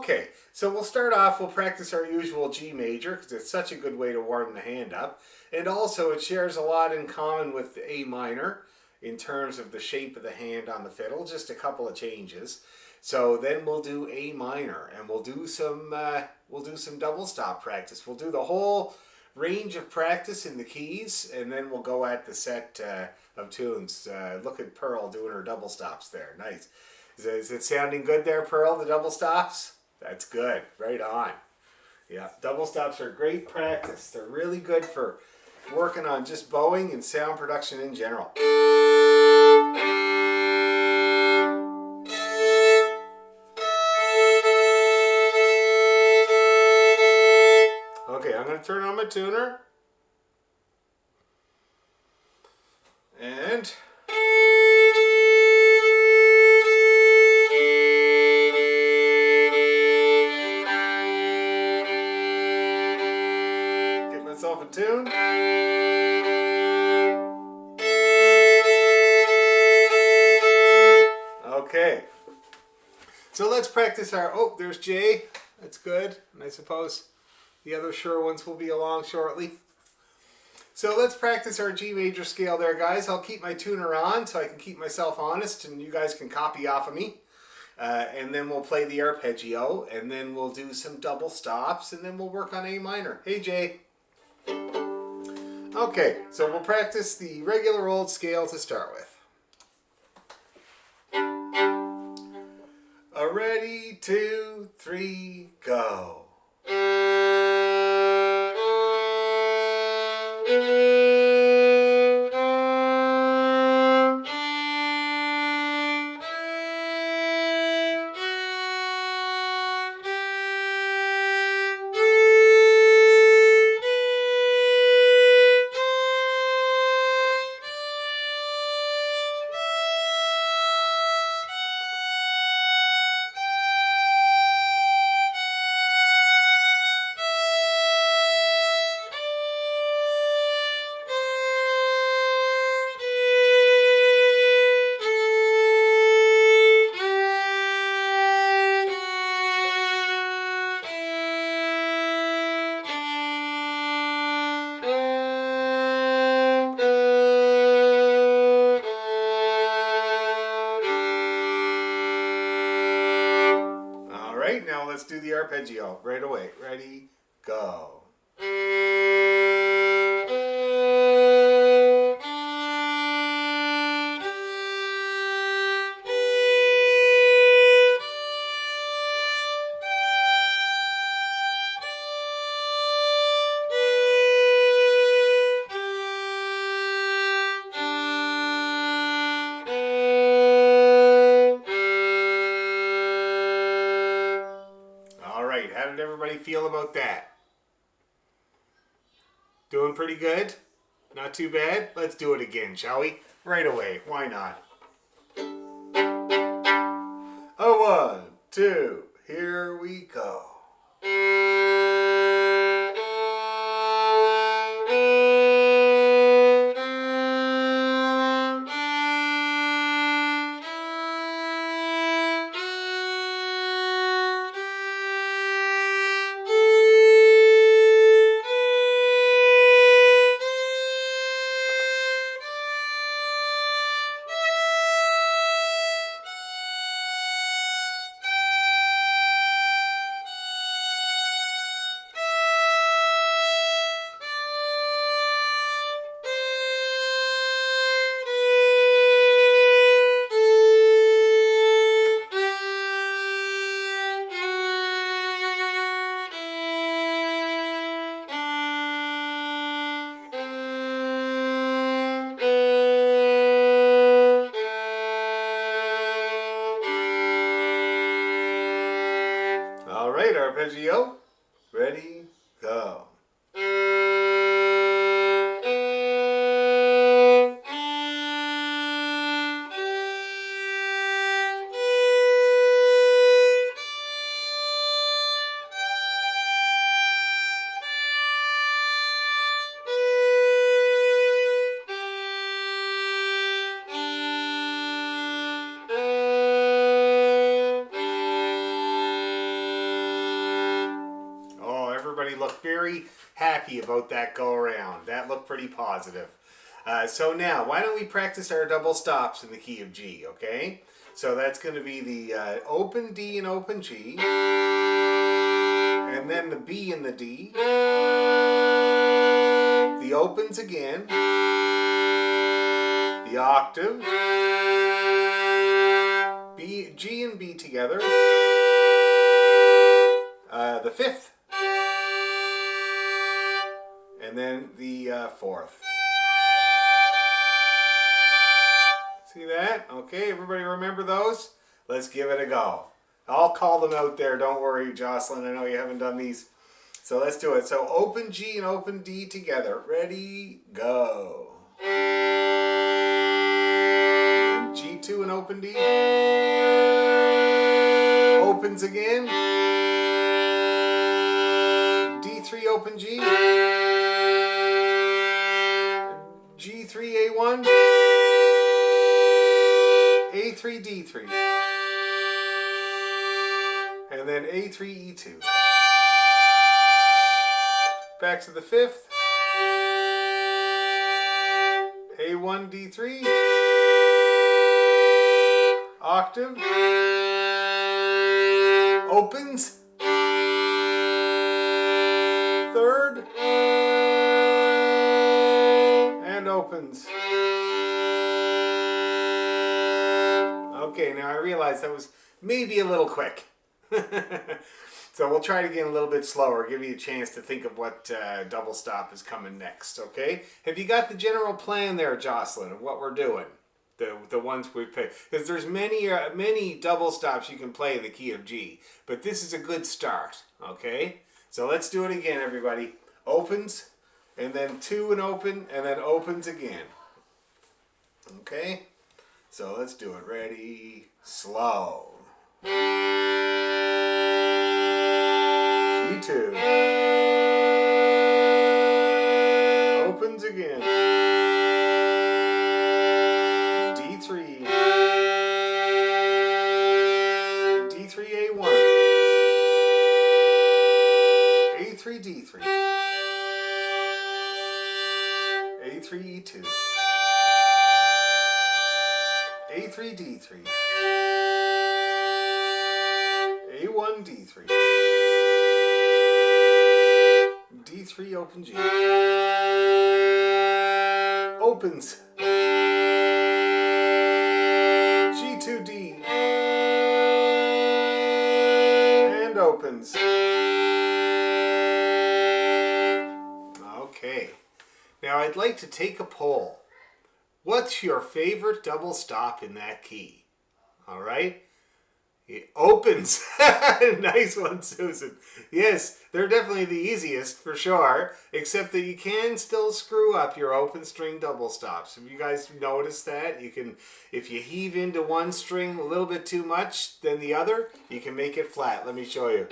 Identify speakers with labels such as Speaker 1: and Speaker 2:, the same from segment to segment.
Speaker 1: Okay, so we'll start off, we'll practice our usual G major because it's such a good way to warm the hand up. And also it shares a lot in common with the A minor in terms of the shape of the hand on the fiddle, just a couple of changes. So then we'll do A minor and we'll do some double stop practice. We'll do the whole range of practice in the keys and then we'll go at the set of tunes. Look at Pearl doing her double stops there. Nice. Is it sounding good there, Pearl, the double stops? That's good. Right on. Yeah, double stops are great practice. They're really good for working on just bowing and sound production in general. Okay, I'm going to turn on my tuner. And... myself a tune. Okay. So let's practice our, oh, there's J. That's good. And I suppose the other sure ones will be along shortly. So let's practice our G major scale there, guys. I'll keep my tuner on so I can keep myself honest and you guys can copy off of me. And then we'll play the arpeggio and then we'll do some double stops and then we'll work on A minor. Hey, Jay. Okay, so we'll practice the regular old scale to start with. Ready, 2, 3, go. Now let's do the arpeggio right away. Ready, go. How did everybody feel about that? Doing pretty good? Not too bad? Let's do it again, shall we? Right away. Why not? 1, 2, here we go. All right, arpeggio. Ready, go. everybody looked very happy about that go around. That looked pretty positive. So now, why don't we practice our double stops in the key of G, okay? So that's going to be the open D and open G, and then the B and the D, the opens again, the octave, B, G and B together, the fifth, and then the fourth. See that? Okay, everybody remember those? Let's give it a go. I'll call them out there. Don't worry, Jocelyn. I know you haven't done these. So let's do it. So open G and open D together. Ready, go. And G2 and open D. Opens again. D3 open G. G3 A1. A3 D3. And then A3 E2. Back to the fifth. A1 D3. Octave. Opens. Third. And opens. Okay, now I realize that was maybe a little quick. So we'll try it again a little bit slower, give you a chance to think of what double stop is coming next, okay? Have you got the general plan there, Jocelyn, of what we're doing? The ones we play. Because there's many double stops you can play in the key of G, but this is a good start, okay? So let's do it again, everybody. Opens, and then 2 and open, and then opens again. Okay? So let's do it. Ready, slow. G2. Opens again. D3. D3 A1. A3 D3. A3 E2. A3 D3. A1 D3. D3 open G. Opens. G2 D. And opens. Okay. Now I'd like to take a poll. What's your favorite double stop in that key? All right? It opens. Nice one, Susan. Yes, they're definitely the easiest for sure, except that you can still screw up your open string double stops. Have you guys noticed that? You can, if you heave into one string a little bit too much than the other, you can make it flat. Let me show you.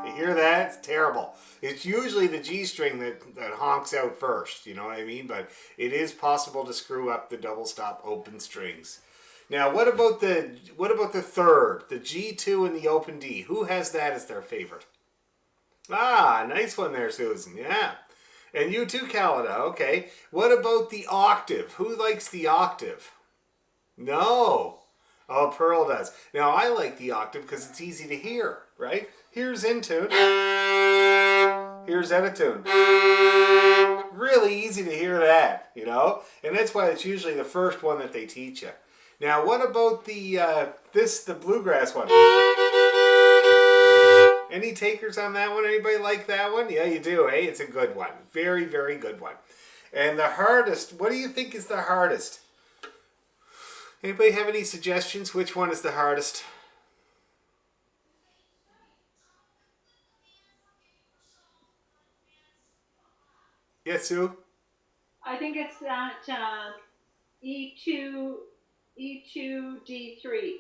Speaker 1: You hear that? It's terrible. It's usually the G string that honks out first, you know what I mean? But it is possible to screw up the double stop open strings. Now, what about the third, the G2 and the open D? Who has that as their favorite? Ah, nice one there, Susan. Yeah. And you too, Calida. Okay. What about the octave? Who likes the octave? No. Oh, Pearl does. Now, I like the octave because it's easy to hear, right? Here's in tune. Here's out of tune. Really easy to hear that, you know? And that's why it's usually the first one that they teach you. Now, what about the the bluegrass one? Any takers on that one? Anybody like that one? Yeah, you do, eh? It's a good one. Very, very good one. And the hardest, what do you think is the hardest? Anybody have any suggestions? Which one is the hardest? Yes, Sue?
Speaker 2: I think it's that E2 D3.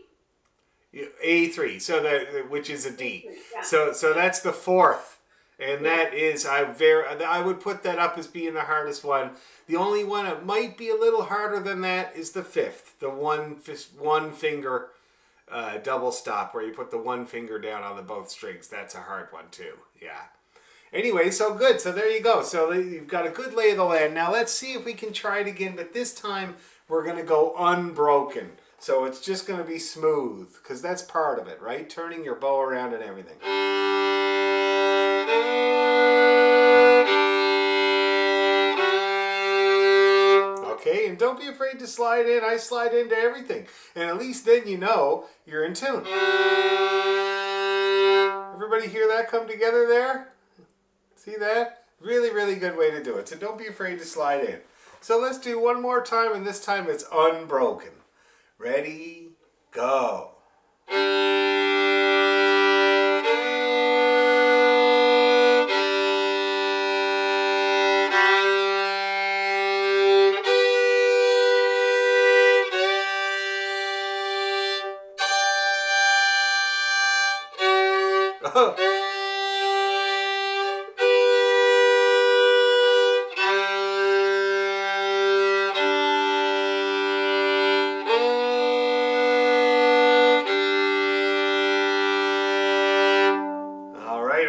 Speaker 1: A3, so which is a D.
Speaker 2: Yeah.
Speaker 1: So that's the fourth, and that is I would put that up as being the hardest one. The only one that might be a little harder than that is the fifth, the one finger double stop where you put the one finger down on the both strings. That's a hard one too. Yeah. Anyway, so good. So there you go. So you've got a good lay of the land. Now let's see if we can try it again, but this time we're going to go unbroken. So it's just going to be smooth because that's part of it, right? Turning your bow around and everything. Okay, and don't be afraid to slide in. I slide into everything. And at least then you know you're in tune. Everybody hear that come together there? See that? Really, really good way to do it. So don't be afraid to slide in. So let's do one more time, and this time it's unbroken. Ready, go.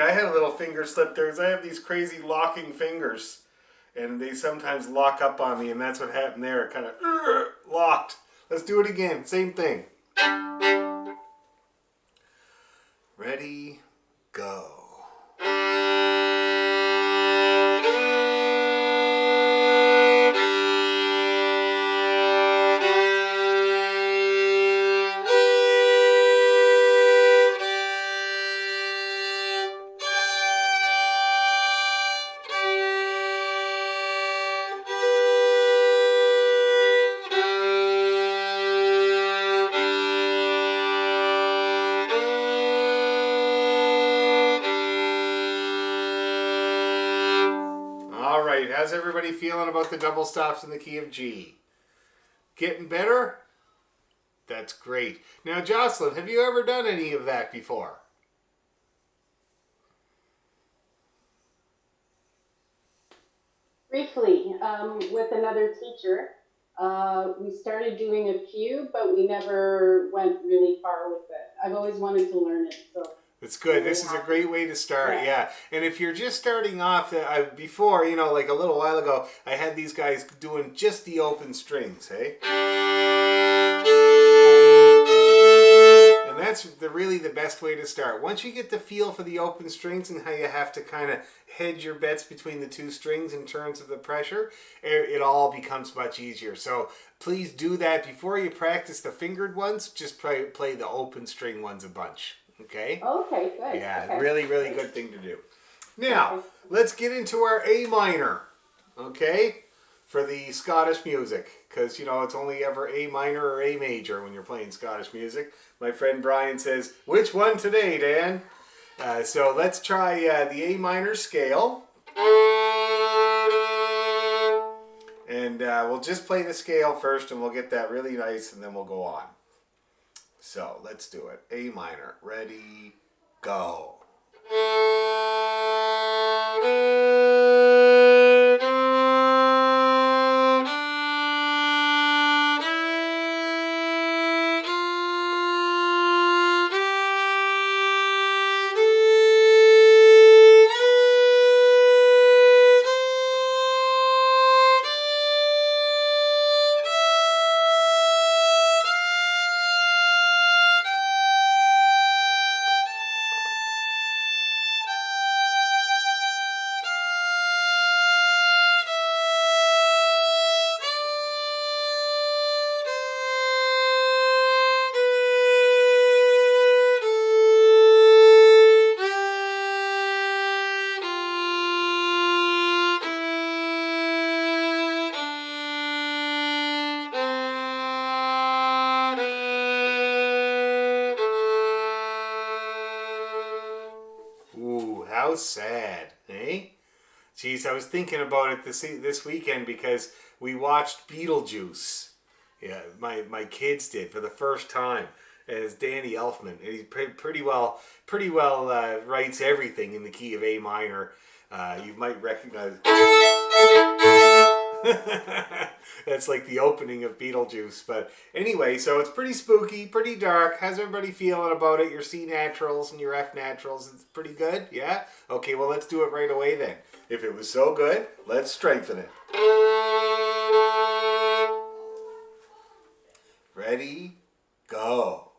Speaker 1: I had a little finger slip there because I have these crazy locking fingers and they sometimes lock up on me, and that's what happened there. It kind of locked. Let's do it again. Same thing. Ready, go. Alright, how's everybody feeling about the double stops in the key of G? Getting better? That's great. Now, Jocelyn, have you ever done any of that before?
Speaker 3: Briefly, with another teacher. We started doing a few, but we never went really far with it. I've always wanted to learn it, so...
Speaker 1: It's good. This is a great way to start, yeah. And if you're just starting off, before, you know, like a little while ago, I had these guys doing just the open strings, hey? And that's really the best way to start. Once you get the feel for the open strings and how you have to kind of hedge your bets between the two strings in terms of the pressure, it all becomes much easier. So please do that before you practice the fingered ones. Just play the open string ones a bunch. Okay?
Speaker 3: Okay, good.
Speaker 1: Yeah,
Speaker 3: okay.
Speaker 1: really, really good thing to do. Now, let's get into our A minor, okay, for the Scottish music, because, you know, it's only ever A minor or A major when you're playing Scottish music. My friend Brian says, which one today, Dan? So let's try the A minor scale. And we'll just play the scale first, and we'll get that really nice, and then we'll go on. So let's do it. A minor. Ready, go. Ooh, how sad, eh? Geez, I was thinking about it this weekend because we watched Beetlejuice. Yeah, my kids did for the first time. And it's Danny Elfman. And he pretty well writes everything in the key of A minor. You might recognize. That's like the opening of Beetlejuice. But anyway, so it's pretty spooky, pretty dark. How's everybody feeling about it? Your C naturals and your F naturals, it's pretty good? Yeah? Okay, well, let's do it right away then. If it was so good, let's strengthen it. Ready, go.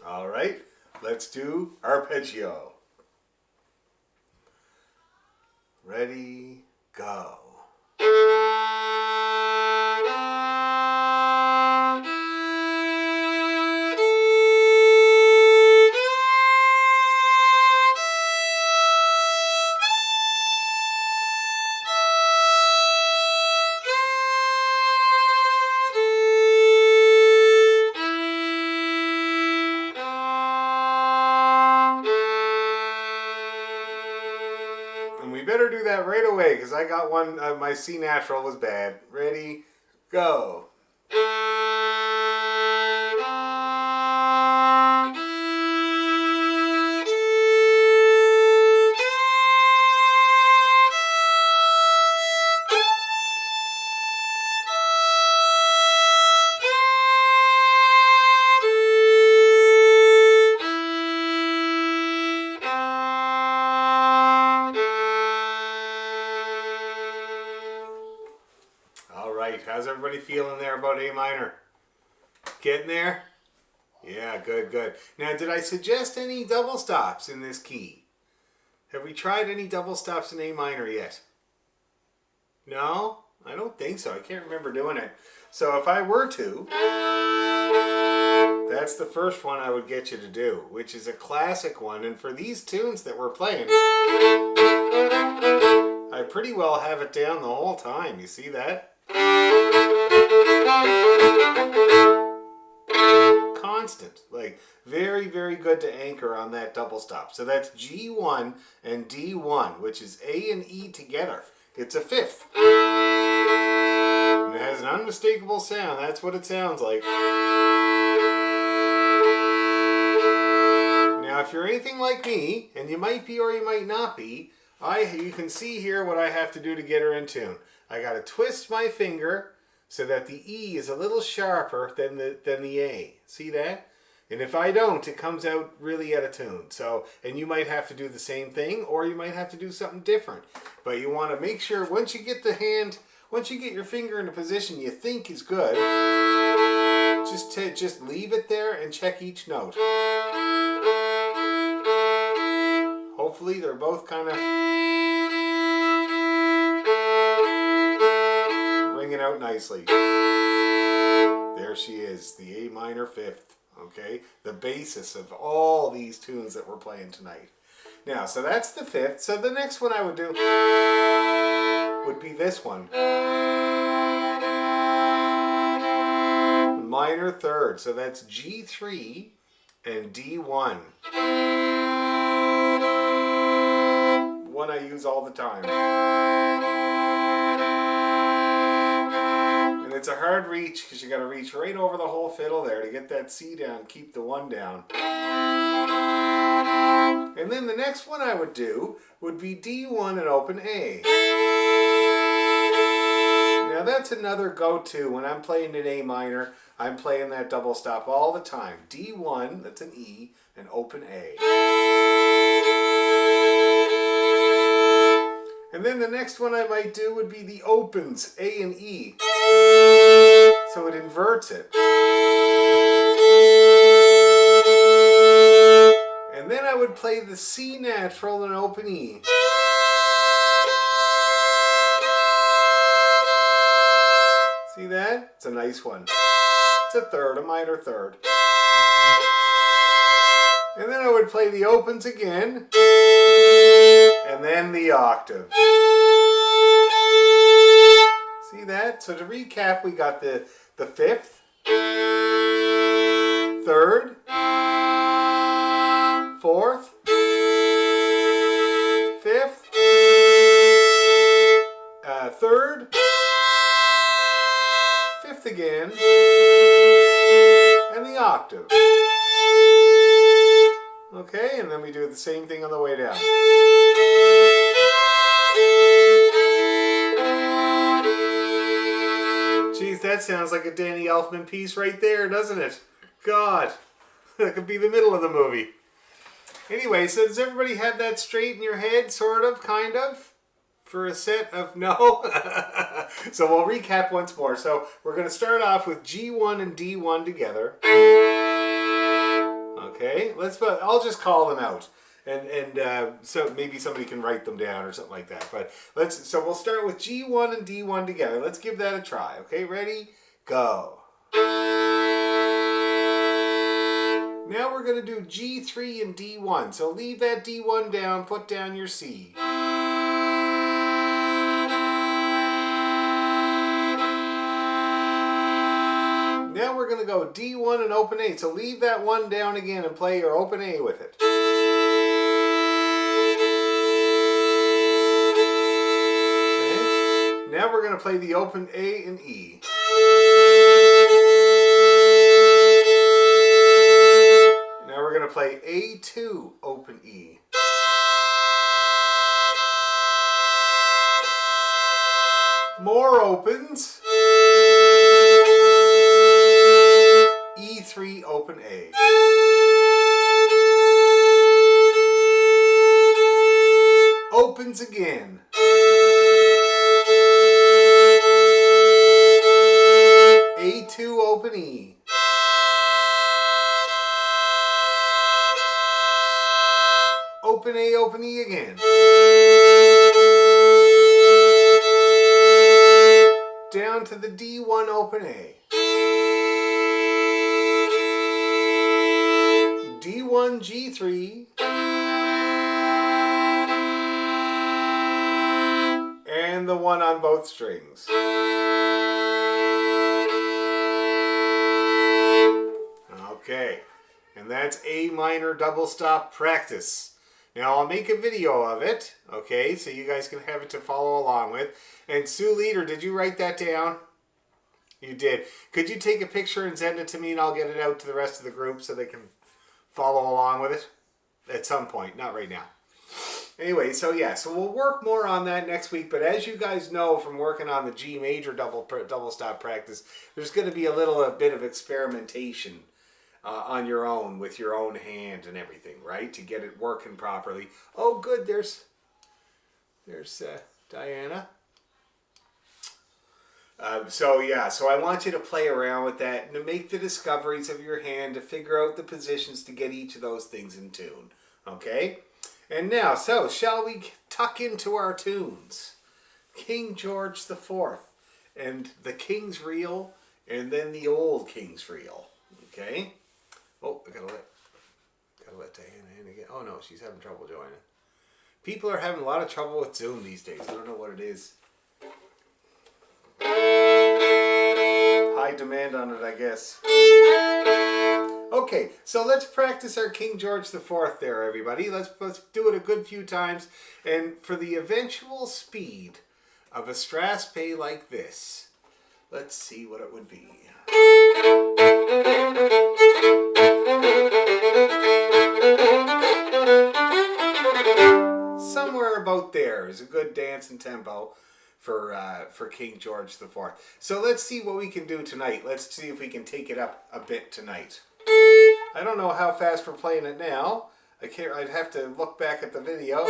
Speaker 1: All right, let's do arpeggio. Ready, go. And we better do that right away because I got one, my C natural was bad. Ready, go. All right, how's everybody feeling there about A minor? Getting there? Yeah, good, good. Now, did I suggest any double stops in this key? Have we tried any double stops in A minor yet? No? I don't think so. I can't remember doing it. So if I were to, that's the first one I would get you to do, which is a classic one. And for these tunes that we're playing, I pretty well have it down the whole time. You see that? Constant, like very, very good to anchor on that double stop. So that's G1 and D1, which is A and E together. It's a fifth. And it has an unmistakable sound. That's what it sounds like. Now, if you're anything like me, and you might be or you might not be, you can see here what I have to do to get her in tune. I got to twist my finger so that the E is a little sharper than the A. See that? And if I don't, it comes out really out of tune. So, and you might have to do the same thing, or you might have to do something different. But you want to make sure once you get your finger in a position you think is good, just leave it there and check each note. Hopefully they're both kind of ringing out nicely. There she is, the A minor fifth, okay? The basis of all these tunes that we're playing tonight. Now, so that's the fifth. So the next one I would do would be this one. Minor third, so that's G3 and D1. One I use all the time. And it's a hard reach because you got to reach right over the whole fiddle there to get that C down, keep the one down. And then the next one I would do would be D1 and open A. Now that's another go-to when I'm playing in A minor. I'm playing that double stop all the time. D1, that's an E, and open A. And then the next one I might do would be the opens, A and E. So it inverts it. And then I would play the C natural and open E. See that? It's a nice one. It's a third, a minor third. And then I would play the opens again. And then the octave. See that? So to recap, we got the fifth, third, fourth, fifth, third, fifth again, and the octave. Okay, and then we do the same thing on the way down. Geez, that sounds like a Danny Elfman piece right there, doesn't it? God, that could be the middle of the movie. Anyway, so does everybody have that straight in your head, sort of, kind of? For a set of no? So we'll recap once more. So we're going to start off with G1 and D1 together. Okay, I'll just call them out. And so maybe somebody can write them down or something like that. But so we'll start with G1 and D1 together. Let's give that a try. Okay, ready? Go. Now we're going to do G3 and D1. So leave that D1 down, put down your C. Now we're going to go D1 and open A. So leave that one down again and play your open A with it. Okay. Now we're going to play the open A and E. Now we're going to play A2 open E. More opens. E3 open A. Opens again. A2 open E. Open A open E again. Down to the D1 open A. D1 G3 and the one on both strings. Okay, and that's A minor double stop practice. Now I'll make a video of it, okay, so you guys can have it to follow along with. And Sue Leader, did you write that down? You did. Could you take a picture and send it to me and I'll get it out to the rest of the group so they can follow along with it at some point, not right now. Anyway, so yeah, so we'll work more on that next week, but as you guys know from working on the G major double stop practice, there's going to be a bit of experimentation on your own with your own hand and everything, right? To get it working properly. Oh, good, there's Diana. So I want you to play around with that and to make the discoveries of your hand to figure out the positions to get each of those things in tune. Okay? And now, so shall we tuck into our tunes? King George the Fourth and the King's Reel and then the old King's Reel. Okay? Oh, I gotta let Diana in again. Oh no, she's having trouble joining. People are having a lot of trouble with Zoom these days. I don't know what it is. High demand on it, I guess. Okay, so let's practice our King George the Fourth there, everybody. Let's do it a good few times. And for the eventual speed of a strathspey like this, let's see what it would be. Somewhere about there is a good dancing tempo for King George the Fourth. So let's see what we can do tonight. Let's see if we can take it up a bit tonight. I don't know how fast we're playing it now. I'd have to look back at the video.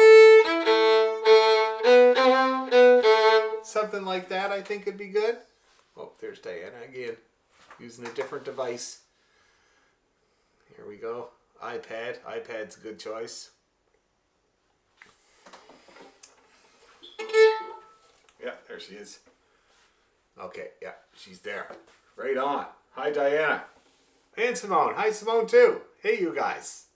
Speaker 1: Something like that I think would be good. Oh, there's Diana again, using a different device. Here we go. iPad. iPad's a good choice. Yeah, there she is. Okay, yeah, she's there. Right on. Hi, Diana. And Simone. Hi, Simone, too. Hey, you guys.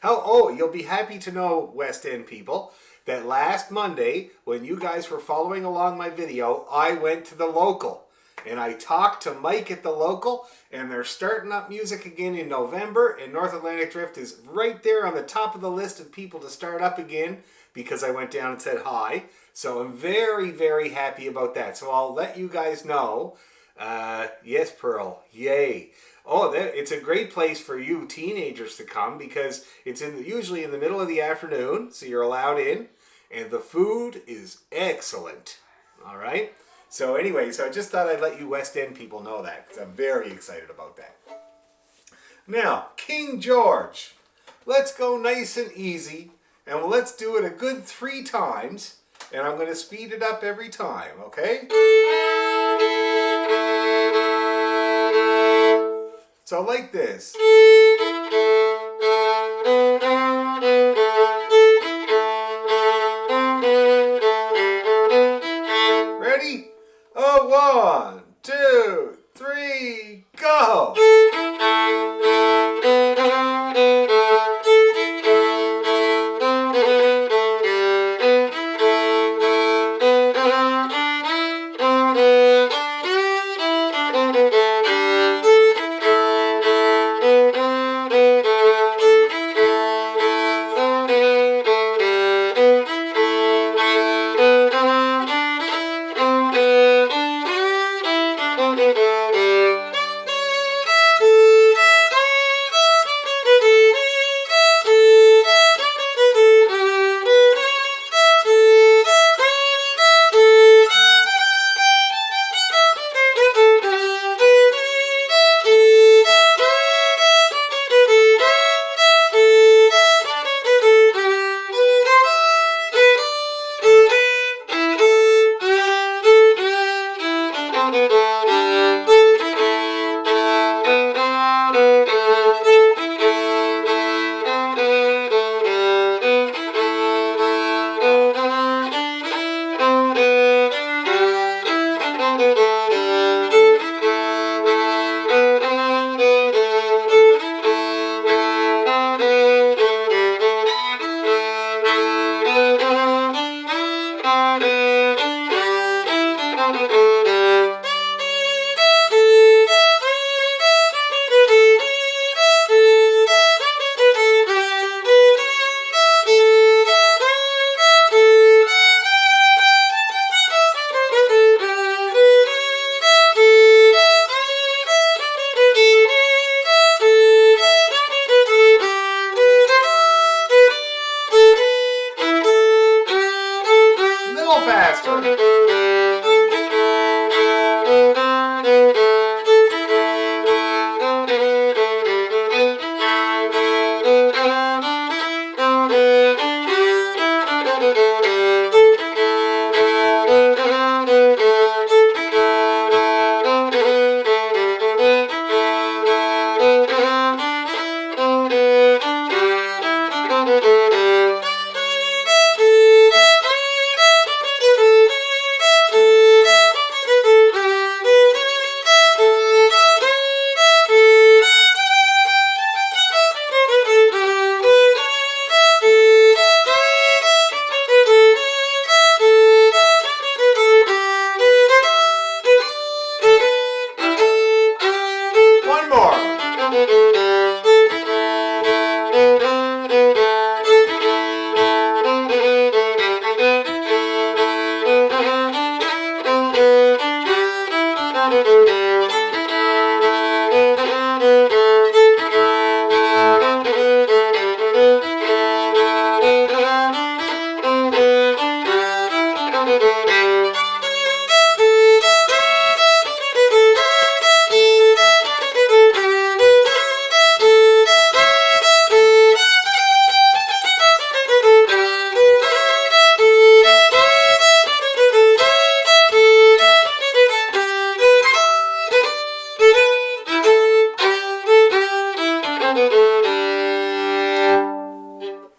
Speaker 1: You'll be happy to know, West End people, that last Monday, when you guys were following along my video, I went to the local. And I talked to Mike at the local, and they're starting up music again in November, and North Atlantic Drift is right there on the top of the list of people to start up again because I went down and said hi. So I'm very, very happy about that. So I'll let you guys know. Yes, Pearl. Yay. Oh, it's a great place for you teenagers to come because it's usually in the middle of the afternoon, so you're allowed in, and the food is excellent. All right? So anyway, I just thought I'd let you West End people know that because I'm very excited about that. Now, King George. Let's go nice and easy, and let's do it a good 3 times, and I'm going to speed it up every time, okay? So like this. Ready? Oh, 1, 2, 3, go!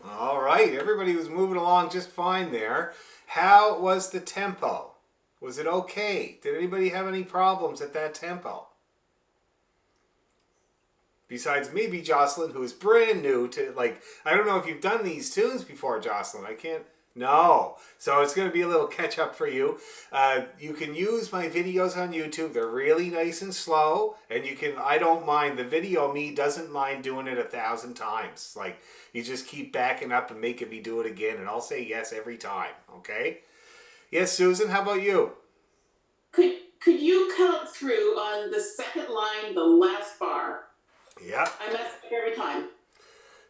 Speaker 1: All right, everybody was moving along just fine there. How was the tempo? Was it okay? Did anybody have any problems at that tempo? Besides maybe Jocelyn, who is brand new to, like, I don't know if you've done these tunes before, Jocelyn. I can't. No. So it's going to be a little catch up for you. You can use my videos on YouTube. They're really nice and slow. And you can, I don't mind. The video me doesn't mind doing it 1,000 times. Like, you just keep backing up and making me do it again. And I'll say yes every time. Okay? Yes, Susan, how about you?
Speaker 4: Could you count through on the second line, the last bar?
Speaker 1: Yeah.
Speaker 4: I mess up every time.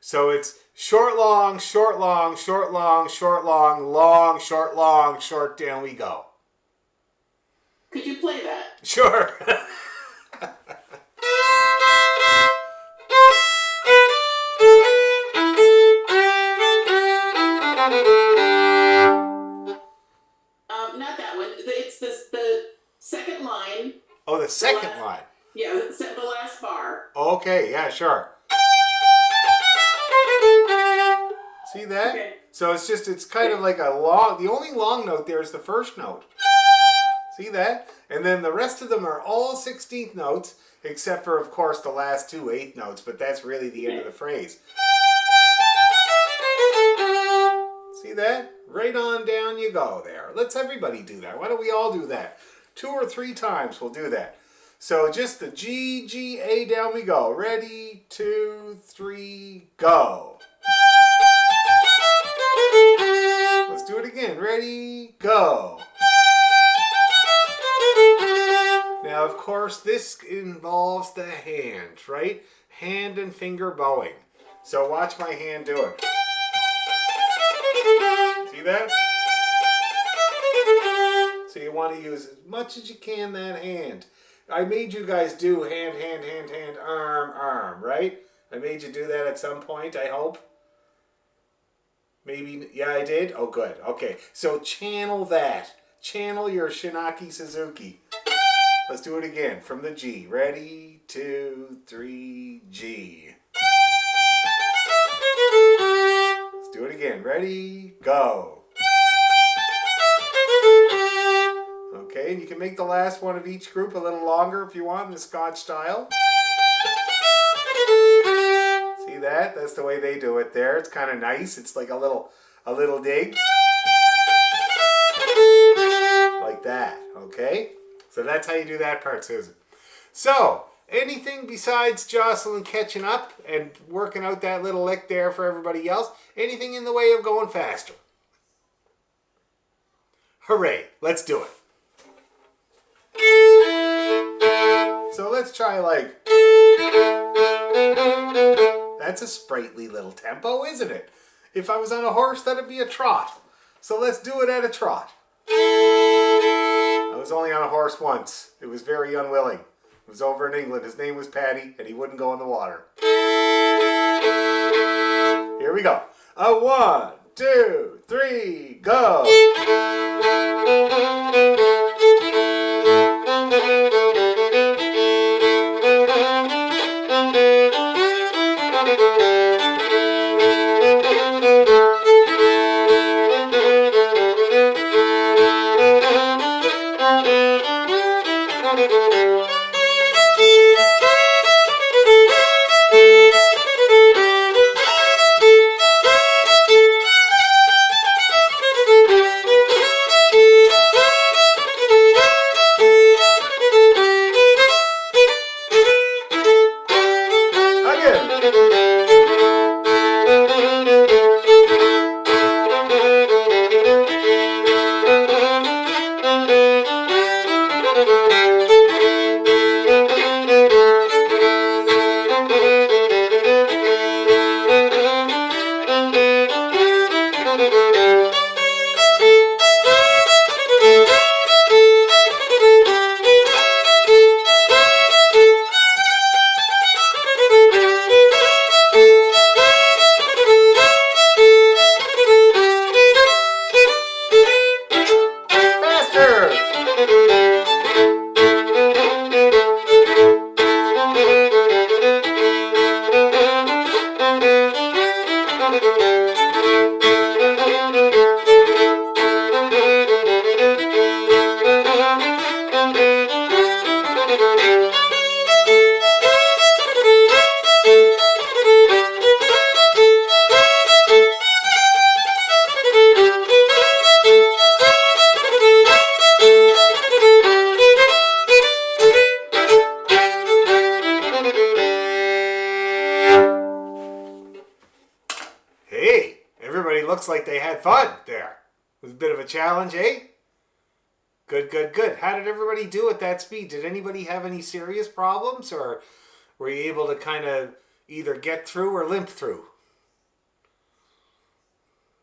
Speaker 1: So it's short, long, short, long, short, long, short, long, long, short, long, short, down we go.
Speaker 4: Could you play that?
Speaker 1: Sure.
Speaker 4: Not that one. It's the second line.
Speaker 1: Oh, the second line.
Speaker 4: Yeah, the last bar.
Speaker 1: Okay, yeah, sure. See that?
Speaker 4: Okay.
Speaker 1: So it's kind of like a long, the only long note there is the first note. See that? And then the rest of them are all 16th notes, except for, of course, the last two 8th notes, but that's really the end of the phrase. See that? Right on down you go there. Let's everybody do that. Why don't we all do that? 2 or 3 times we'll do that. So just the G, G, A, down we go. Ready, 2, 3, go. Let's do it again. Ready, go. Now, of course, this involves the hand, right? Hand and finger bowing. So watch my hand do it. See that? So you want to use as much as you can that hand. I made you guys do hand, hand, hand, hand, arm, arm, right? I made you do that at some point, I hope. Maybe, yeah, I did? Oh, good. Okay, so channel that. Channel your Shinaki Suzuki. Let's do it again from the G. Ready, 2, 3, G. Let's do it again. Ready, go. Okay, and you can make the last one of each group a little longer if you want in the Scotch style. See that? That's the way they do it there. It's kind of nice. It's like a little dig. Like that, okay? So that's how you do that part, Susan. So, anything besides Jocelyn catching up and working out that little lick there for everybody else? Anything in the way of going faster? Hooray, let's do it. So let's try like, that's a sprightly little tempo, isn't it? If I was on a horse, that'd be a trot. So let's do it at a trot. I was only on a horse once. It was very unwilling. It was over in England. His name was Paddy, and he wouldn't go in the water. Here we go. 1, 2, 3, go. everybody looks like they had fun there. It was a bit of a challenge, eh? Good, good, good. How did everybody do at that speed? Did anybody have any serious problems, or were you able to kind of either get through or limp through?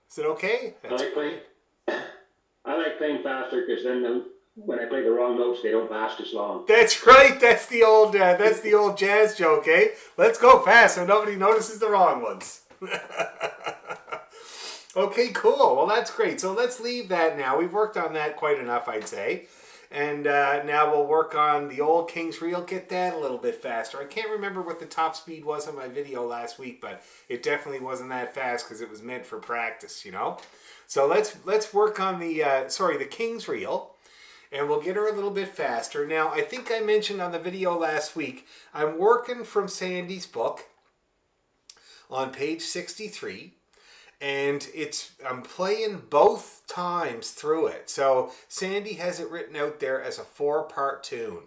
Speaker 1: Is it okay?
Speaker 5: I like playing faster because then when I play the wrong notes, they don't last as long.
Speaker 1: That's right. That's the old jazz joke, eh? Let's go fast so nobody notices the wrong ones. Okay, cool. Well, that's great. So let's leave that now. We've worked on that quite enough, I'd say. And now we'll work on the old King's Reel. Get that a little bit faster. I can't remember what the top speed was on my video last week, but it definitely wasn't that fast because it was meant for practice, you know? So let's work on the King's Reel, and we'll get her a little bit faster. Now, I think I mentioned on the video last week, I'm working from Sandy's book on page 63. And I'm playing both times through it. So Sandy has it written out there as a 4-part tune.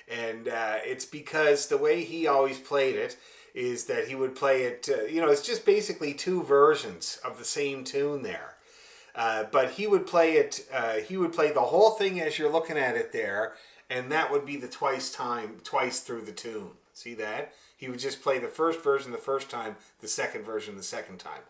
Speaker 1: And it's because the way he always played it is that he would play it, it's just basically 2 versions of the same tune there. But he would play the whole thing as you're looking at it there, and that would be the twice through the tune. See that? He would just play the first version the first time, the second version the second time.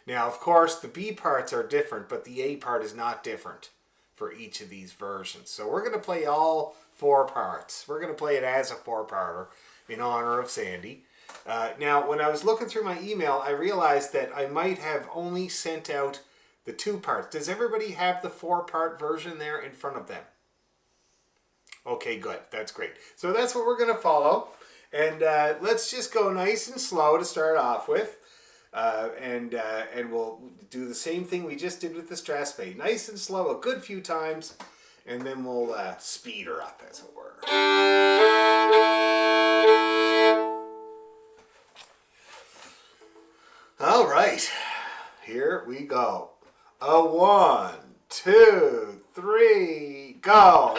Speaker 1: Now, of course, the B parts are different, but the A part is not different for each of these versions. So we're going to play all 4 parts. We're going to play it as a 4-parter in honor of Sandy. Now, when I was looking through my email, I realized that I might have only sent out the 2 parts. Does everybody have the 4-part version there in front of them? Okay, good. That's great. So that's what we're going to follow. And let's just go nice and slow to start off with. And we'll do the same thing we just did with the Straspe. Nice and slow, a good few times, and then we'll speed her up, as it were. All right, here we go. A 1, 2, 3, go.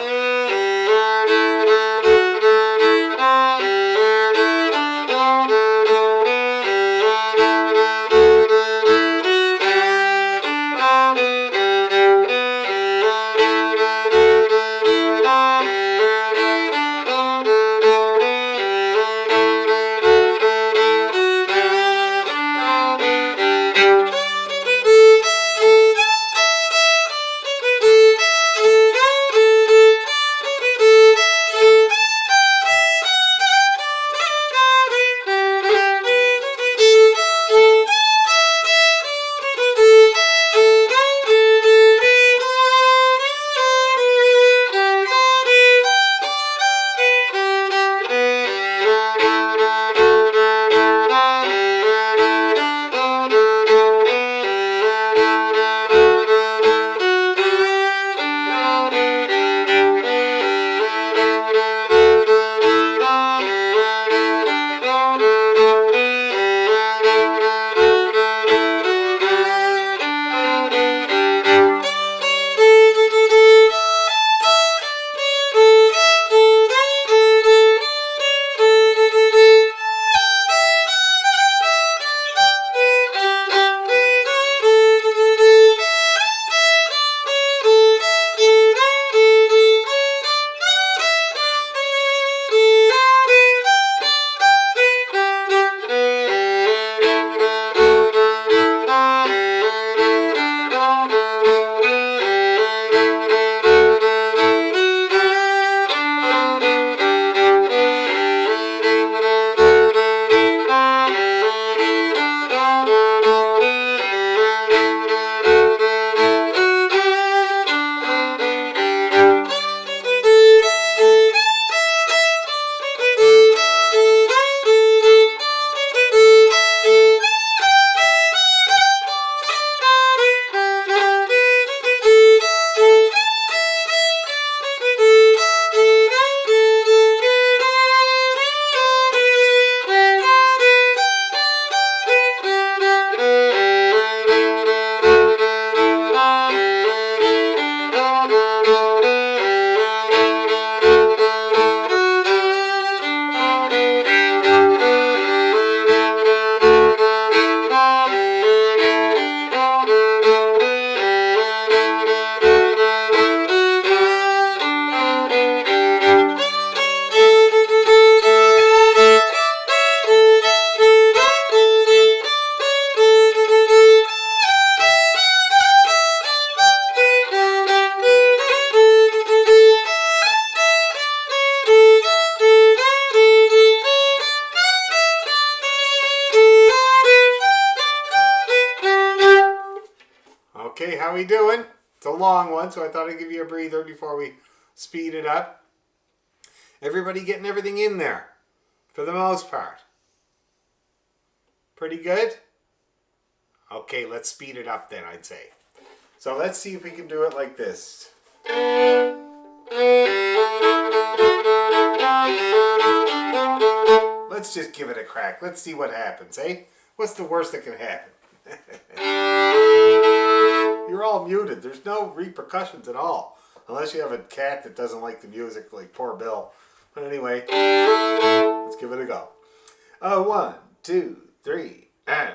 Speaker 1: Okay, how we doing? It's a long one, so I thought I'd give you a breather before we speed it up. Everybody getting everything in there, for the most part. Pretty good? Okay, let's speed it up then, I'd say. So let's see if we can do it like this. Let's just give it a crack. Let's see what happens, eh? What's the worst that can happen? You're all muted. There's no repercussions at all. Unless you have a cat that doesn't like the music, like poor Bill. But anyway, let's give it a go. 1, 2, 3, and...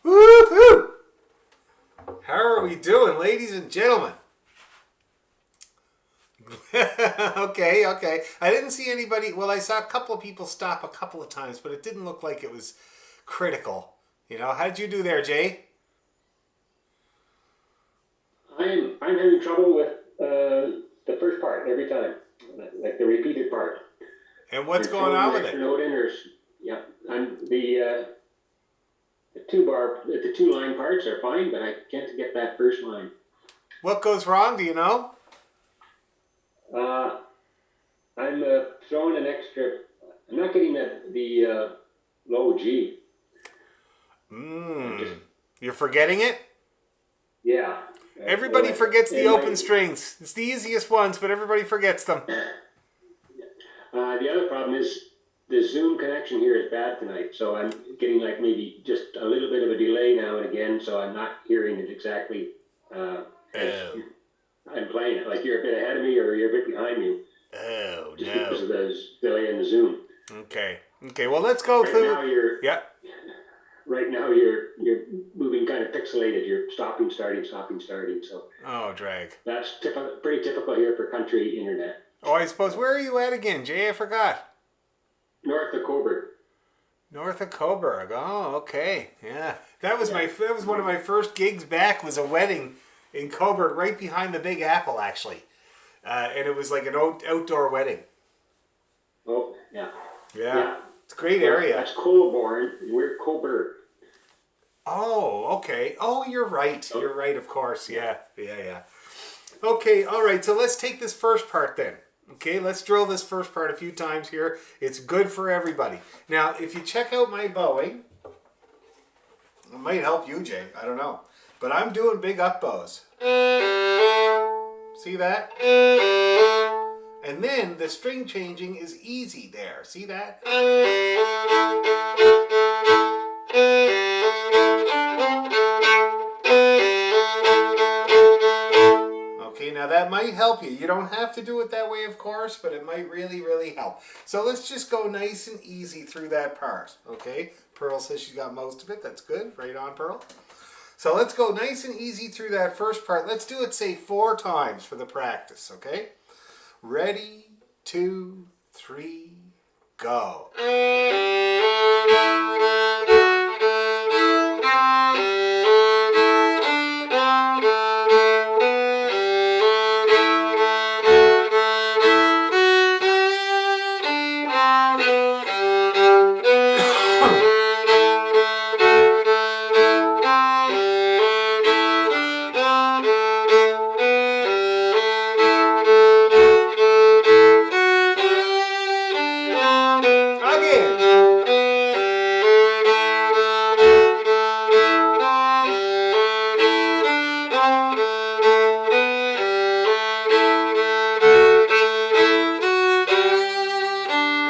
Speaker 1: Woo-hoo! How are we doing, ladies and gentlemen? Okay. I didn't see anybody. Well, I saw a couple of people stop a couple of times, but it didn't look like it was critical. You know, how'd you do there, Jay?
Speaker 5: I'm having trouble with the first part every time, like the repeated part.
Speaker 1: And what's going on with it?
Speaker 5: Note in or, yeah, I'm the the 2 line parts are fine, but I can't get that first line.
Speaker 1: What goes wrong? Do you know?
Speaker 5: I'm throwing an extra. I'm not getting the low G.
Speaker 1: You're forgetting it?
Speaker 5: Yeah.
Speaker 1: Everybody forgets the open strings. It's the easiest ones, but everybody forgets them.
Speaker 5: The other problem is the Zoom connection here is bad tonight, so I'm getting like maybe just a little bit of a delay now and again, so I'm not hearing it exactly as I'm playing it. Like you're a bit ahead of me or you're a bit behind me.
Speaker 1: Oh,
Speaker 5: just
Speaker 1: no.
Speaker 5: because of the delay in the Zoom.
Speaker 1: Okay, well, let's go through.
Speaker 5: Right now you're moving kind of pixelated. You're stopping, starting. So.
Speaker 1: Oh, drag.
Speaker 5: That's pretty typical here for country internet.
Speaker 1: Oh, I suppose. Where are you at again, Jay? I forgot.
Speaker 5: North of Coburg.
Speaker 1: North of Coburg. Oh, okay. Yeah, that was one of my first gigs back. Was a wedding in Coburg, right behind the Big Apple, actually, and it was like an outdoor wedding.
Speaker 5: Oh, yeah.
Speaker 1: Yeah. It's a great area.
Speaker 5: That's Colborne. We're Coburg.
Speaker 1: Oh, okay. Oh, you're right. You're right, of course. Yeah. Okay, all right. So let's take this first part then. Okay, let's drill this first part a few times here. It's good for everybody. Now, if you check out my bowing, it might help you, Jay. I don't know. But I'm doing big up bows. See that? And then the string changing is easy there. See that? Okay, now that might help you. You don't have to do it that way, of course, but it might really, really help. So let's just go nice and easy through that part, okay? Pearl says she got most of it. That's good. Right on, Pearl. So let's go nice and easy through that first part. Let's do it, say, 4 times for the practice, okay? Ready, 2, 3, go.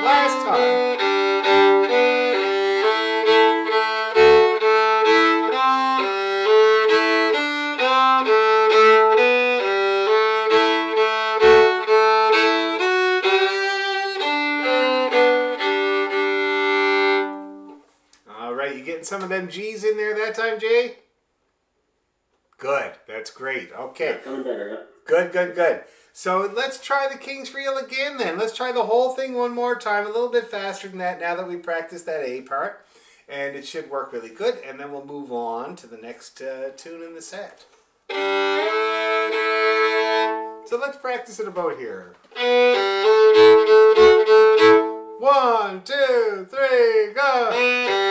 Speaker 1: Last time. All right, you getting some of them G's in there that time, Jay? Good, that's great. Okay.
Speaker 5: Yeah, coming better, yeah.
Speaker 1: Good, good, good. So let's try the King's Reel again then. Let's try the whole thing one more time, a little bit faster than that now that we practiced that A part. And it should work really good. And then we'll move on to the next tune in the set. So let's practice it about here. 1, 2, 3, go!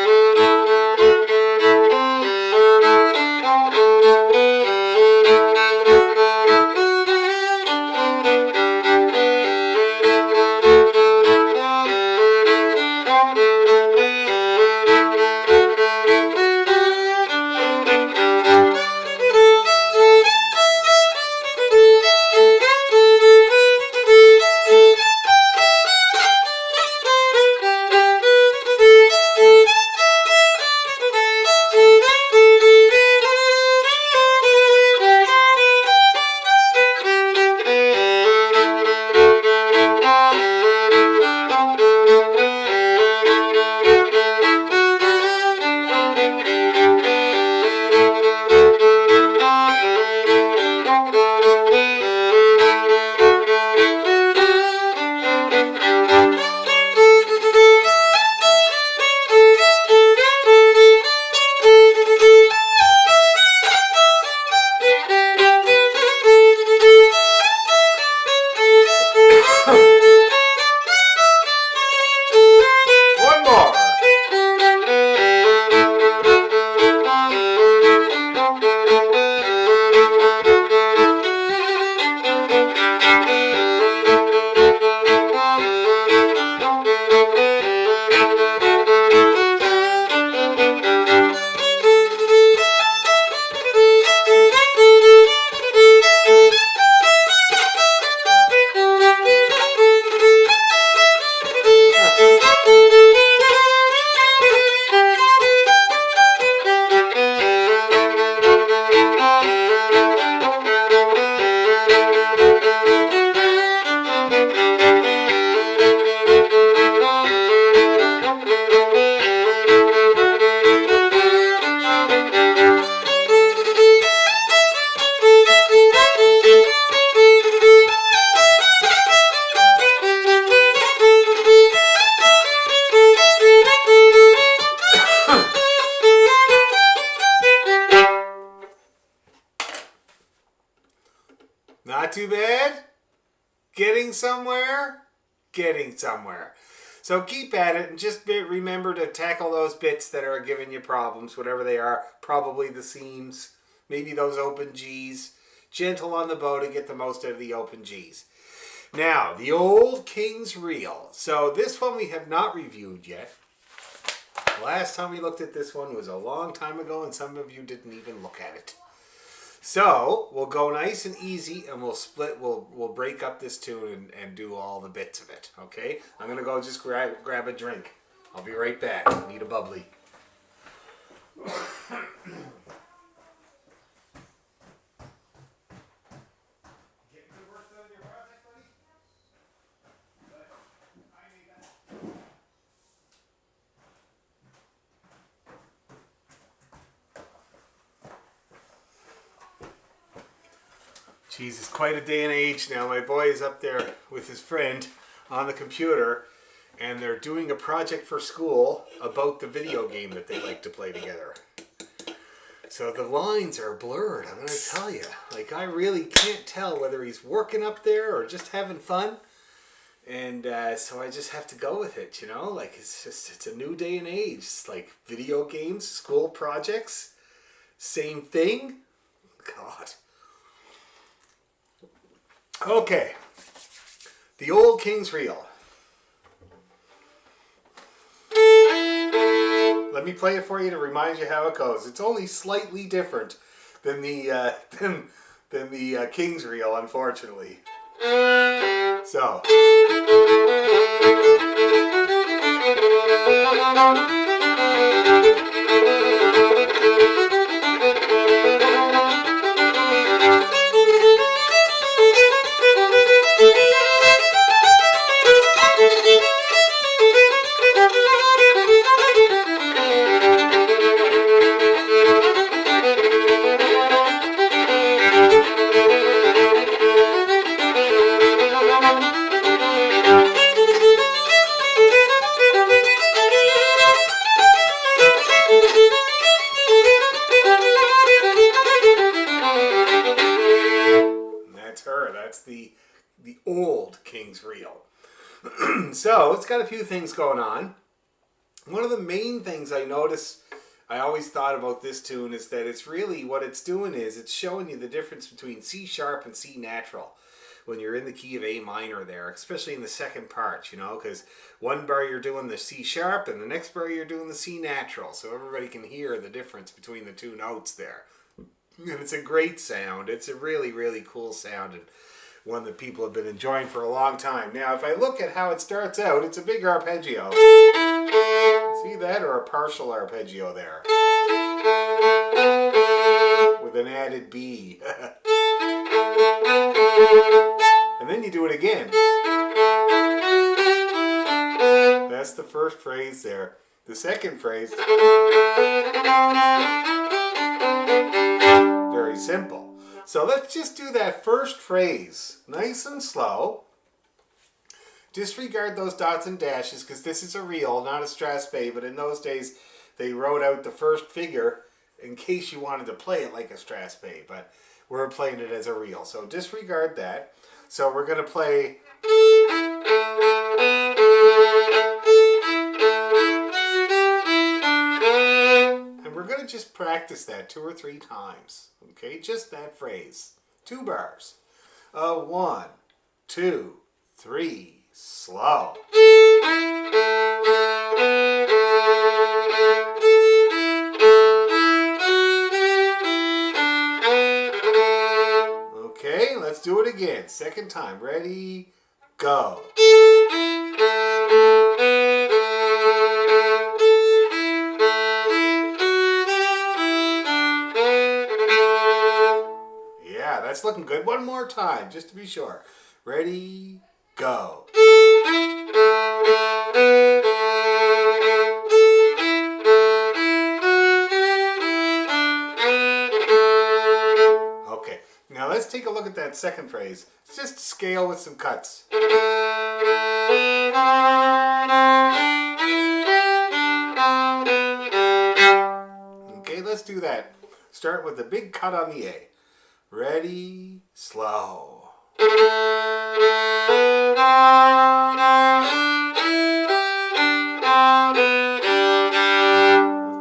Speaker 1: One more. Not too bad. Getting somewhere. Getting somewhere. So keep at it and just remember to tackle those bits that are giving you problems, whatever they are. Probably the seams, maybe those open G's. Gentle on the bow to get the most out of the open G's. Now, the old King's Reel. So this one we have not reviewed yet. Last time we looked at this one was a long time ago and some of you didn't even look at it. So we'll go nice and easy, and we'll break up this tune and do all the bits of it. Okay? I'm gonna go just grab a drink. I'll be right back. I need a bubbly. Jeez, it's quite a day and age now. My boy is up there with his friend on the computer, and they're doing a project for school about the video game that they like to play together. So the lines are blurred, I'm going to tell you. Like, I really can't tell whether he's working up there or just having fun. And so I just have to go with it, you know? Like, it's a new day and age. It's like video games, school projects, same thing. God. Okay, the old King's Reel. Let me play it for you to remind you how it goes. It's only slightly different than the than the King's Reel, unfortunately. So. That's the old King's Reel. So it's got a few things going on. One of the main things I notice, I always thought about this tune, is that it's really, what it's doing is it's showing you the difference between C sharp and C natural when you're in the key of A minor there, especially in the second part, you know, because one bar you're doing the C sharp and the next bar you're doing the C natural, so everybody can hear the difference between the two notes there. And it's a great sound. It's a really, really cool sound, and one that people have been enjoying for a long time. Now, if I look at how it starts out, it's a big arpeggio. See that? Or a partial arpeggio there. With an added B. And then you do it again. That's the first phrase there. The second phrase, very simple. So let's just do that first phrase nice and slow. Disregard those dots and dashes because this is a reel, not a Strasbass, but in those days they wrote out the first figure in case you wanted to play it like a Strasbass, but we're playing it as a reel. So disregard that. So we're going to play... And we're going to just practice that 2 or 3 times. Okay, just that phrase. 2 bars. 1, 2, 3, slow. Okay, let's do it again. Second time. Ready, go. Yeah, that's looking good. One more time, just to be sure. Ready, go. Okay, now let's take a look at that second phrase. It's just scale with some cuts. Okay, let's do that. Start with a big cut on the A. Ready, slow. Let's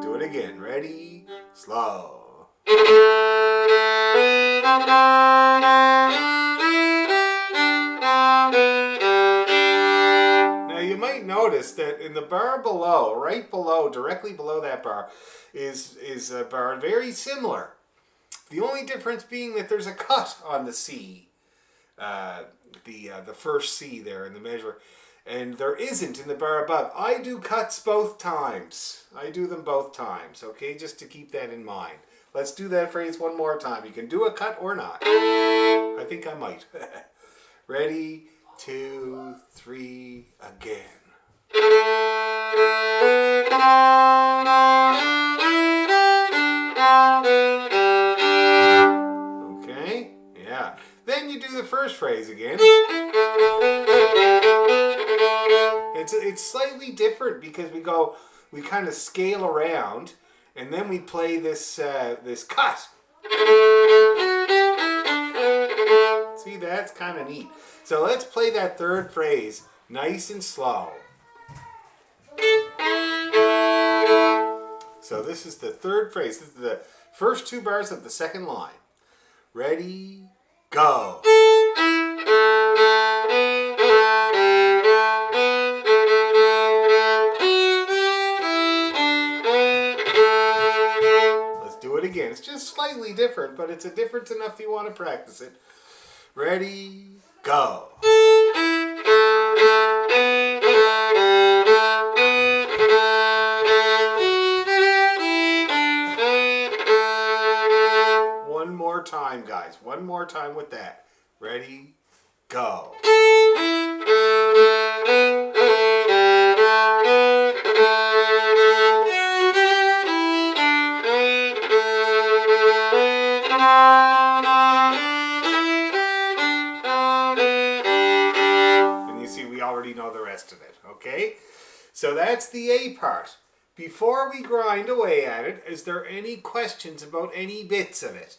Speaker 1: do it again. Ready, slow. Now you might notice that in the bar below, right below, directly below that bar, is a bar very similar The only difference being that there's a cut on the C, the first C there in the measure, and there isn't in the bar above. I do cuts both times. I do them both times, okay? Just to keep that in mind. Let's do that phrase one more time. You can do a cut or not. I think I might. Ready, 2, 3, again. Okay, yeah. Then you do the first phrase again. It's slightly different because we kind of scale around, and then we play this this cut. See, that's kind of neat. So let's play that third phrase nice and slow. So this is the third phrase. This is the first 2 bars of the second line. Ready, go. Let's do it again. It's just slightly different, but it's a difference enough you want to practice it. Ready, go. One more time, guys. One more time with that. Ready, go. And you see, we already know the rest of it, okay? So that's the A part. Before we grind away at it, is there any questions about any bits of it?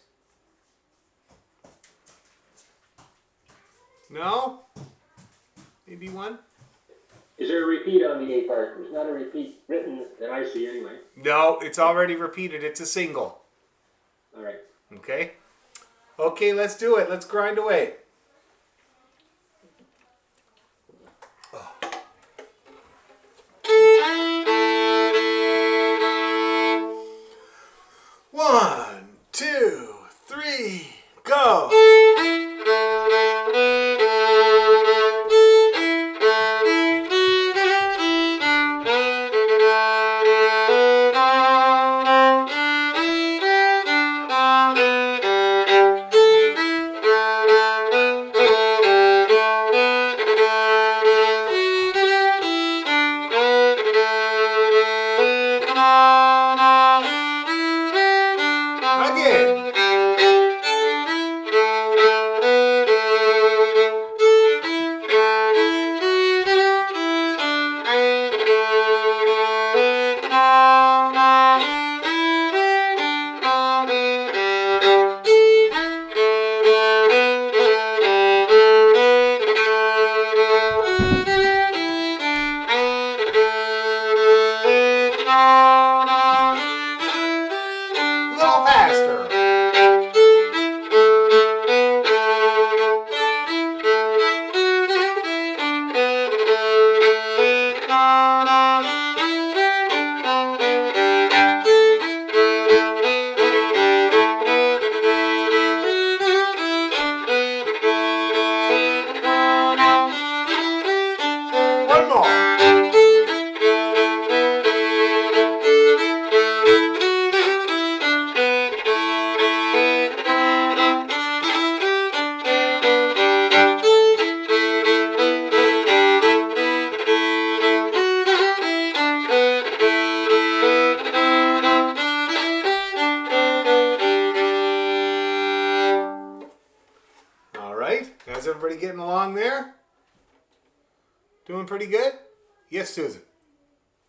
Speaker 1: No? Maybe one?
Speaker 5: Is there a repeat on the A part? There's not a repeat written that I see anyway.
Speaker 1: No, it's already repeated. It's a single.
Speaker 5: All right.
Speaker 1: Okay? Okay, let's do it. Let's grind away. One, 2, 3, go! Again. A little faster. One more. All right. How's everybody getting along there? Doing pretty good? Yes, Susan.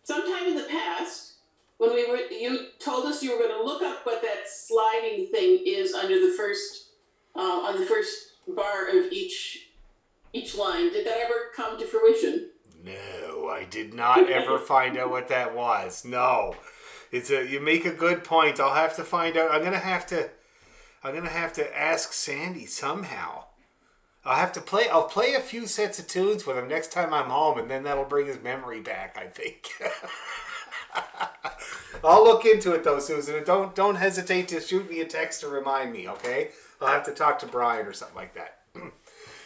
Speaker 4: Sometime in the past, when you told us you were going to look up what that sliding thing is under the first, on the first bar of each line. Did that ever come to fruition?
Speaker 1: No, I did not ever find out what that was. No. You make a good point. I'll have to find out. I'm gonna have to ask Sandy somehow. I'll play a few sets of tunes with him next time I'm home, and then that'll bring his memory back, I think. I'll look into it though, Susan. And don't hesitate to shoot me a text to remind me, okay? I'll have to talk to Brian or something like that.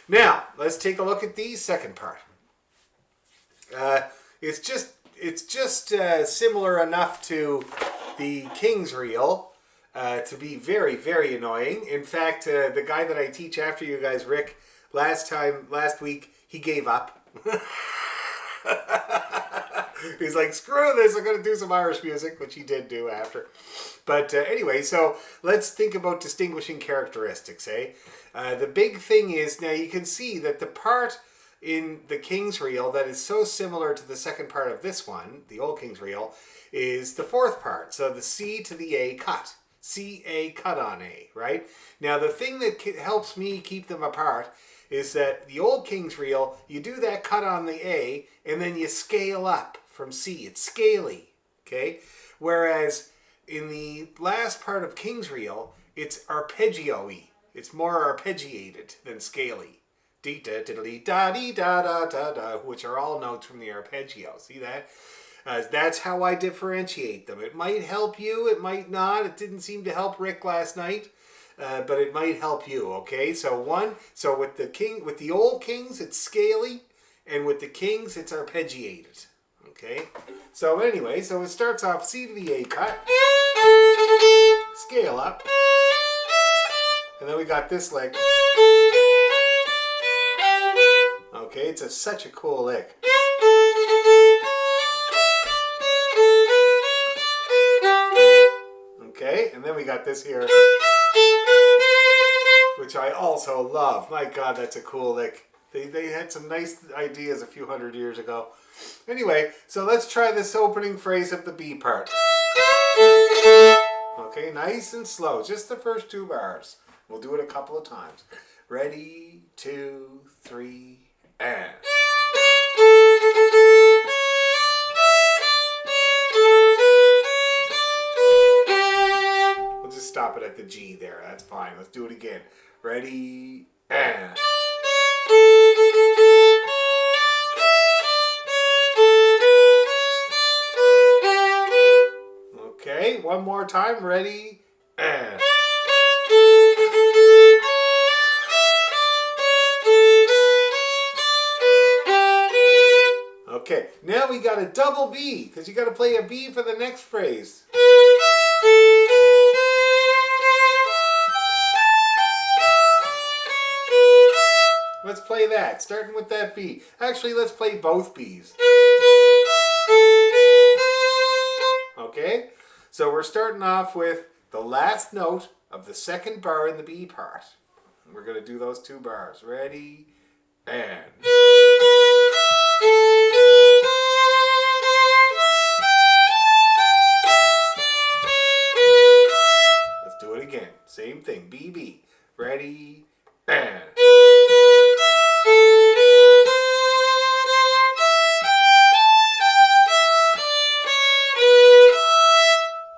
Speaker 1: Now, let's take a look at the second part. It's just similar enough to the King's Reel to be very, very annoying. In fact, the guy that I teach after you guys, Rick, last week, he gave up. He's like, screw this, I'm going to do some Irish music, which he did do after. But anyway, so let's think about distinguishing characteristics, eh? The big thing is, now you can see that the part in the King's Reel that is so similar to the second part of this one, the old King's Reel, is the fourth part. So the C to the A cut. C, A, cut on A, right? Now the thing that helps me keep them apart is that the old King's Reel, you do that cut on the A, and then you scale up from C. It's scaly, okay? Whereas in the last part of King's Reel, it's arpeggio-y. It's more arpeggiated than scaly. Dee da diddly da dee da da da da, which are all notes from the arpeggio. See that? That's how I differentiate them. It might help you, it might not. It didn't seem to help Rick last night, but it might help you. Okay, so with the old Kings, it's scaly, and with the Kings, it's arpeggiated. Okay, so anyway, so it starts off C to the A cut, scale up, and then we got this lick. Okay, it's such a cool lick. Okay, and then we got this here, which I also love. My God, that's a cool lick. They had some nice ideas a few hundred years ago. Anyway, so let's try this opening phrase of the B part. Okay, nice and slow, just the first two bars. We'll do it a couple of times. Ready, 2, 3, and... We'll just stop it at the G there. That's fine. Let's do it again. Ready, and... Okay, one more time. Ready, and... Okay, now we got a double B, because you got to play a B for the next phrase. Let's play that, starting with that B. Actually, let's play both Bs. Okay, so we're starting off with the last note of the second bar in the B part. We're going to do those two bars. Ready, and... Let's do it again. Same thing. B, B. Ready, and...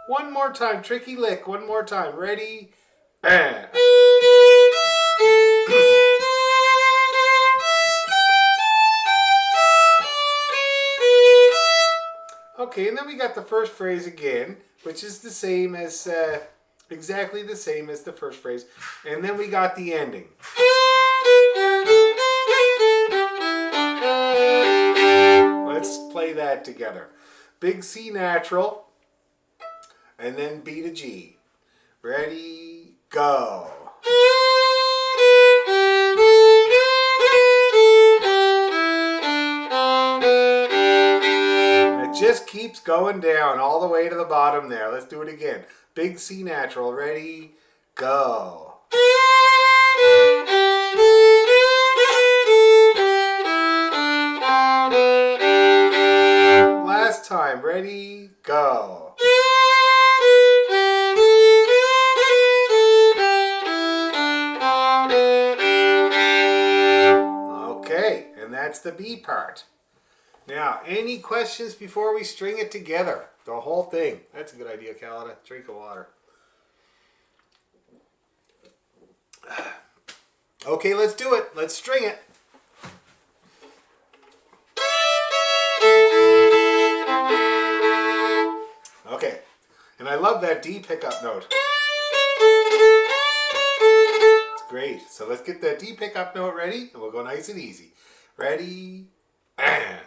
Speaker 1: One more time. Tricky lick. One more time. Ready, and... Okay, and then we got the first phrase again, which is the same as, exactly the same as the first phrase. And then we got the ending. Let's play that together. Big C natural, and then B to G. Ready, go. Just keeps going down all the way to the bottom there. Let's do it again. Big C natural. Ready, go. Last time. Ready, go. Okay, and that's the B part. Now, any questions before we string it together? The whole thing. That's a good idea, Calada. Drink of water. Okay, let's do it. Let's string it. Okay. love that D pickup note. It's great. So let's get that D pickup note ready, and we'll go nice and easy. Ready? And.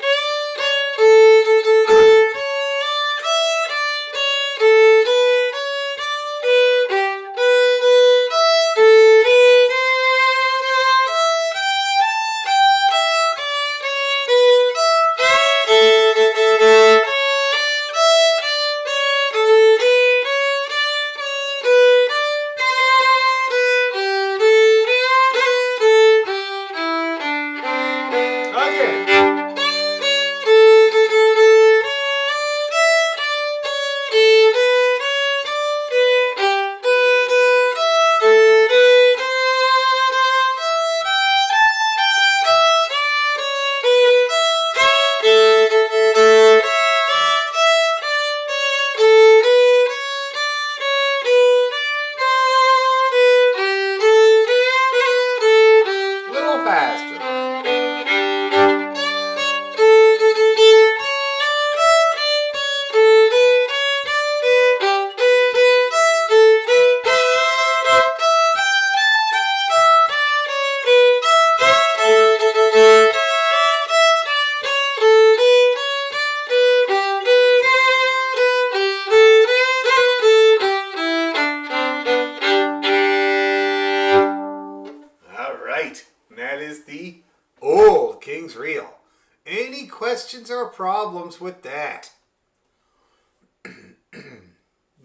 Speaker 1: Reel. Any questions or problems with that?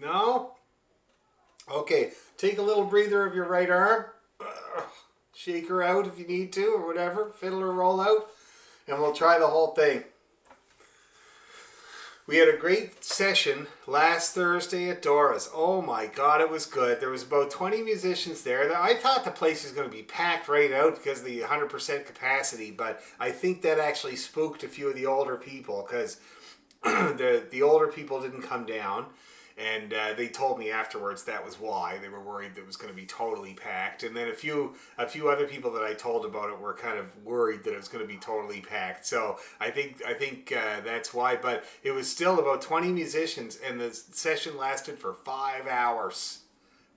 Speaker 1: No? Okay, take a little breather of your right arm. Shake her out if you need to or whatever. Fiddle or roll out. And we'll try the whole thing. We had a great session last Thursday at Dora's. Oh my God, it was good. There was about 20 musicians there. I thought the place was going to be packed right out because of the 100% capacity, but I think that actually spooked a few of the older people because the older people didn't come down. And they told me afterwards that was why. They were worried that it was going to be totally packed. And then a few other people that I told about it were kind of worried that it was going to be totally packed. So I think that's why. But it was still about 20 musicians, and the session lasted for 5 hours.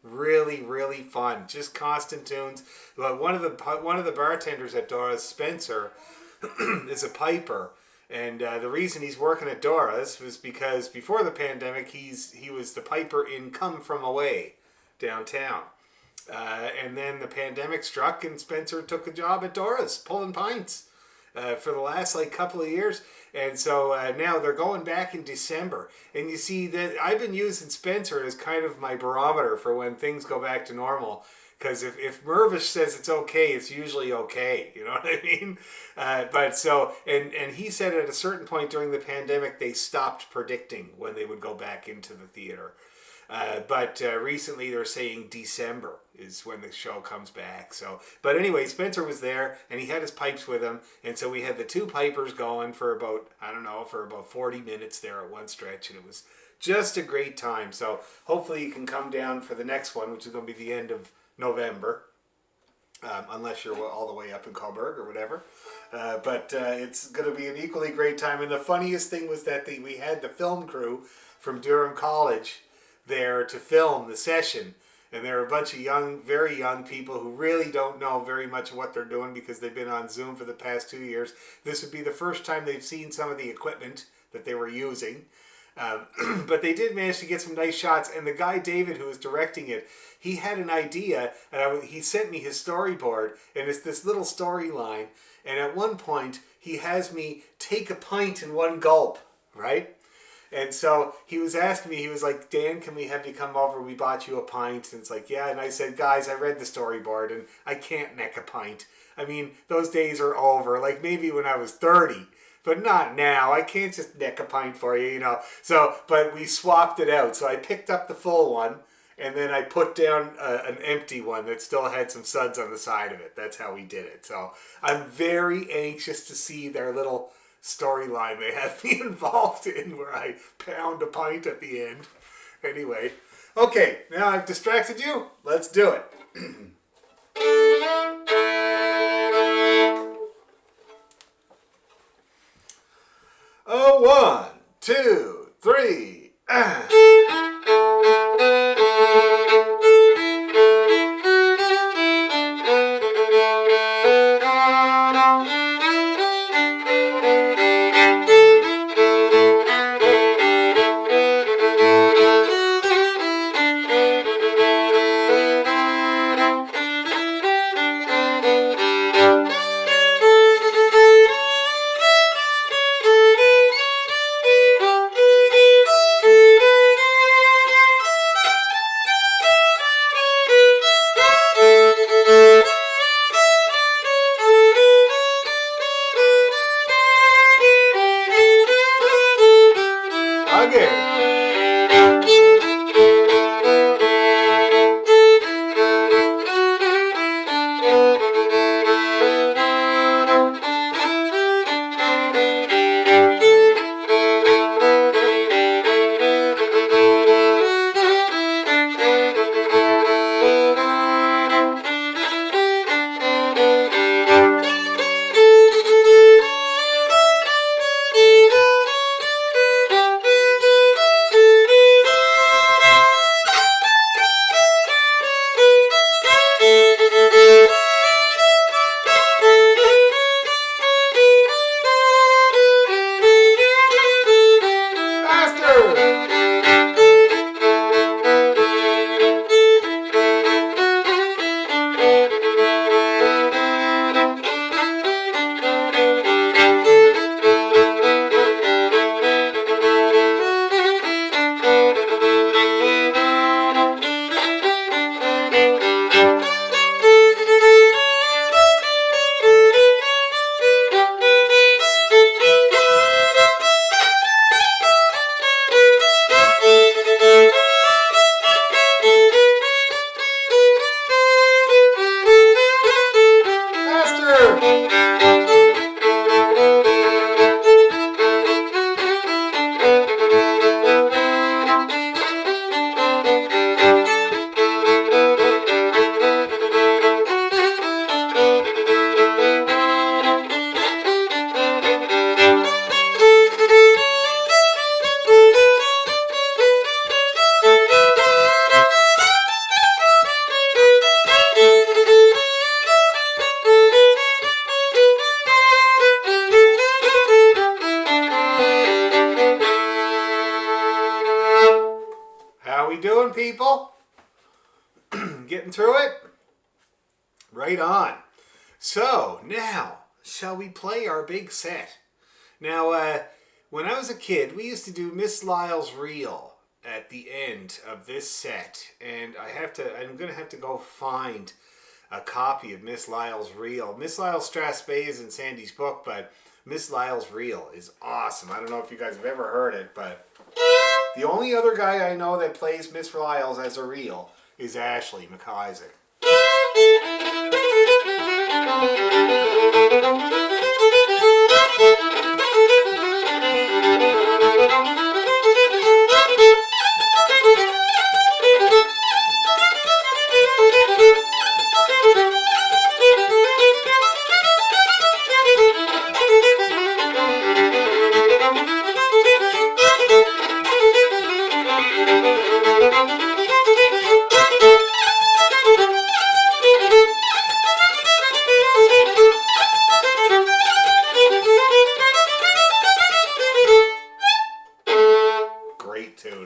Speaker 1: Really, really fun. Just constant tunes. One of the bartenders at Dora's, Spencer, is a piper. And the reason he's working at Dora's was because before the pandemic, he was the piper in Come From Away downtown. And then the pandemic struck and Spencer took a job at Dora's pulling pints for the last couple of years. And so now they're going back in December. And you see that I've been using Spencer as kind of my barometer for when things go back to normal. Because if Mervish says it's okay, it's usually okay. You know what I mean? And he said at a certain point during the pandemic, they stopped predicting when they would go back into the theater. But recently they're saying December is when the show comes back. But anyway, Spencer was there and he had his pipes with him. And so we had the two pipers going for about 40 minutes there at one stretch. And it was just a great time. So hopefully you can come down for the next one, which is going to be the end of November, unless you're all the way up in Coburg or whatever. But it's going to be an equally great time. And the funniest thing was that we had the film crew from Durham College there to film the session. And there are a bunch of very young people who really don't know very much of what they're doing because they've been on Zoom for the past 2 years. This would be the first time they've seen some of the equipment that they were using. But they did manage to get some nice shots, and the guy David who was directing it, he had an idea, and he sent me his storyboard, and it's this little storyline, and at one point he has me take a pint in one gulp, right? And so he was asking me, he was like, Dan, can we have you come over? We bought you a pint. And it's like, yeah. And I said, guys, I read the storyboard and I can't neck a pint. I mean, those days are over. Like maybe when I was 30. But not now. I can't just neck a pint for you, you know. So, but we swapped it out. So I picked up the full one, and then I put down an empty one that still had some suds on the side of it. That's how we did it. So I'm very anxious to see their little storyline they have me involved in, where I pound a pint at the end. Anyway, okay. Now I've distracted you. Let's do it. Oh, 1, 2, 3. people? Getting through it? Right on. So, now, shall we play our big set? Now, when I was a kid, we used to do Miss Lyle's Reel at the end of this set. And I'm going to have to go find a copy of Miss Lyle's Reel. Miss Lyle's Strathspey is in Sandy's book, but Miss Lyle's Reel is awesome. I don't know if you guys have ever heard it, but the only other guy I know that plays Miss Lyle's as a reel is Ashley McIsaac.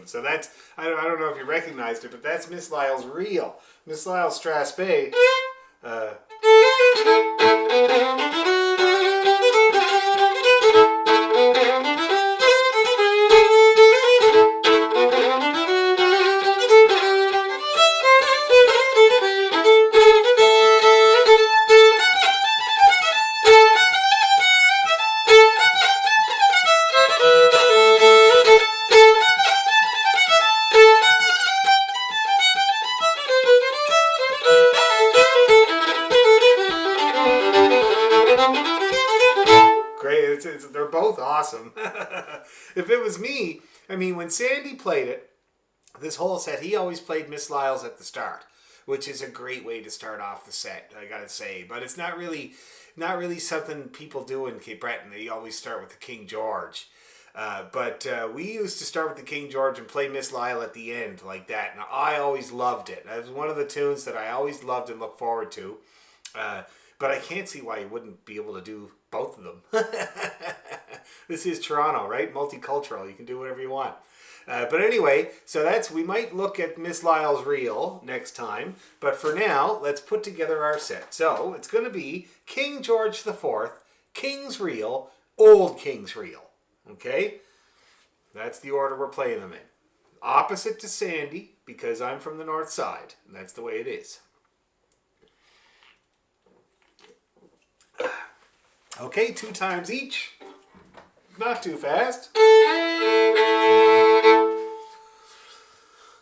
Speaker 1: So that's, I don't know if you recognized it, but that's Miss Lyle's Reel. Miss Lyle's Strathspey. They're both awesome. If it was me, I mean, when Sandy played it, this whole set, he always played Miss Lyle's at the start, which is a great way to start off the set, I gotta say. But it's not really something people do in Cape Breton. They always start with the King George. But we used to start with the King George and play Miss Lyle at the end like that. And I always loved it. It was one of the tunes that I always loved and looked forward to. But I can't see why you wouldn't be able to do both of them. This is Toronto, right? Multicultural. You can do whatever you want. But anyway, so we might look at Miss Lyle's Reel next time. But for now, let's put together our set. So it's going to be King George IV, King's Reel, Old King's Reel. Okay? That's the order we're playing them in. Opposite to Sandy, because I'm from the north side. And that's the way it is. Okay, 2 times each. Not too fast.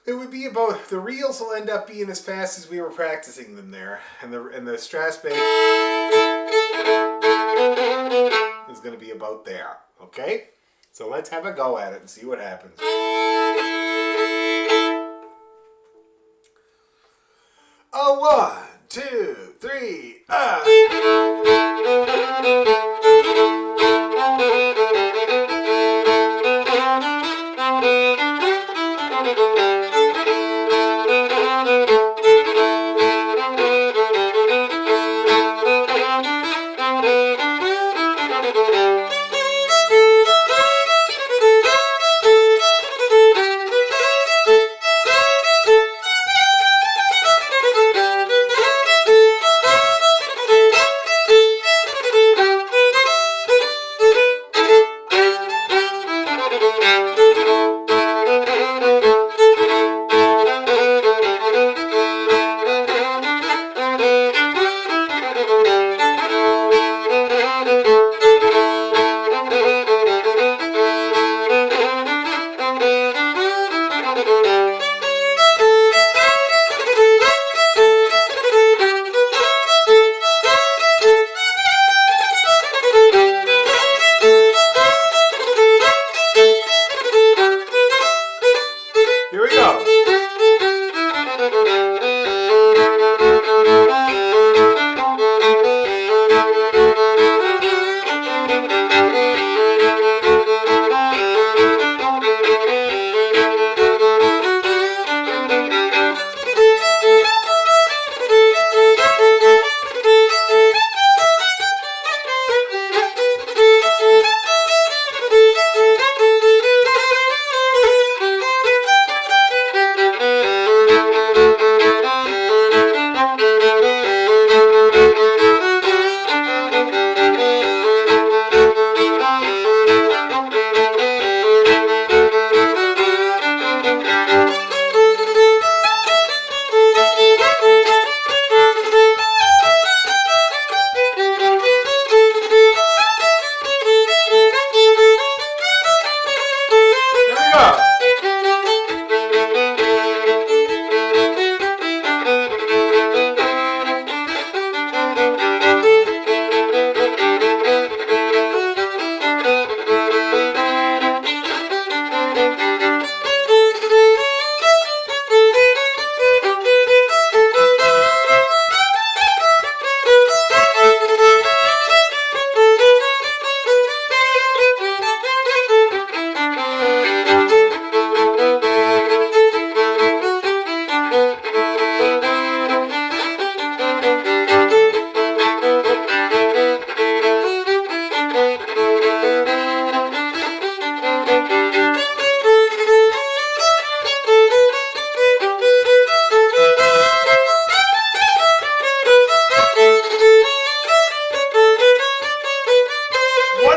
Speaker 1: It would be about, the reels will end up being as fast as we were practicing them there. And the Strathspey is going to be about there. Okay? So let's have a go at it and see what happens. A 1, 2, 3,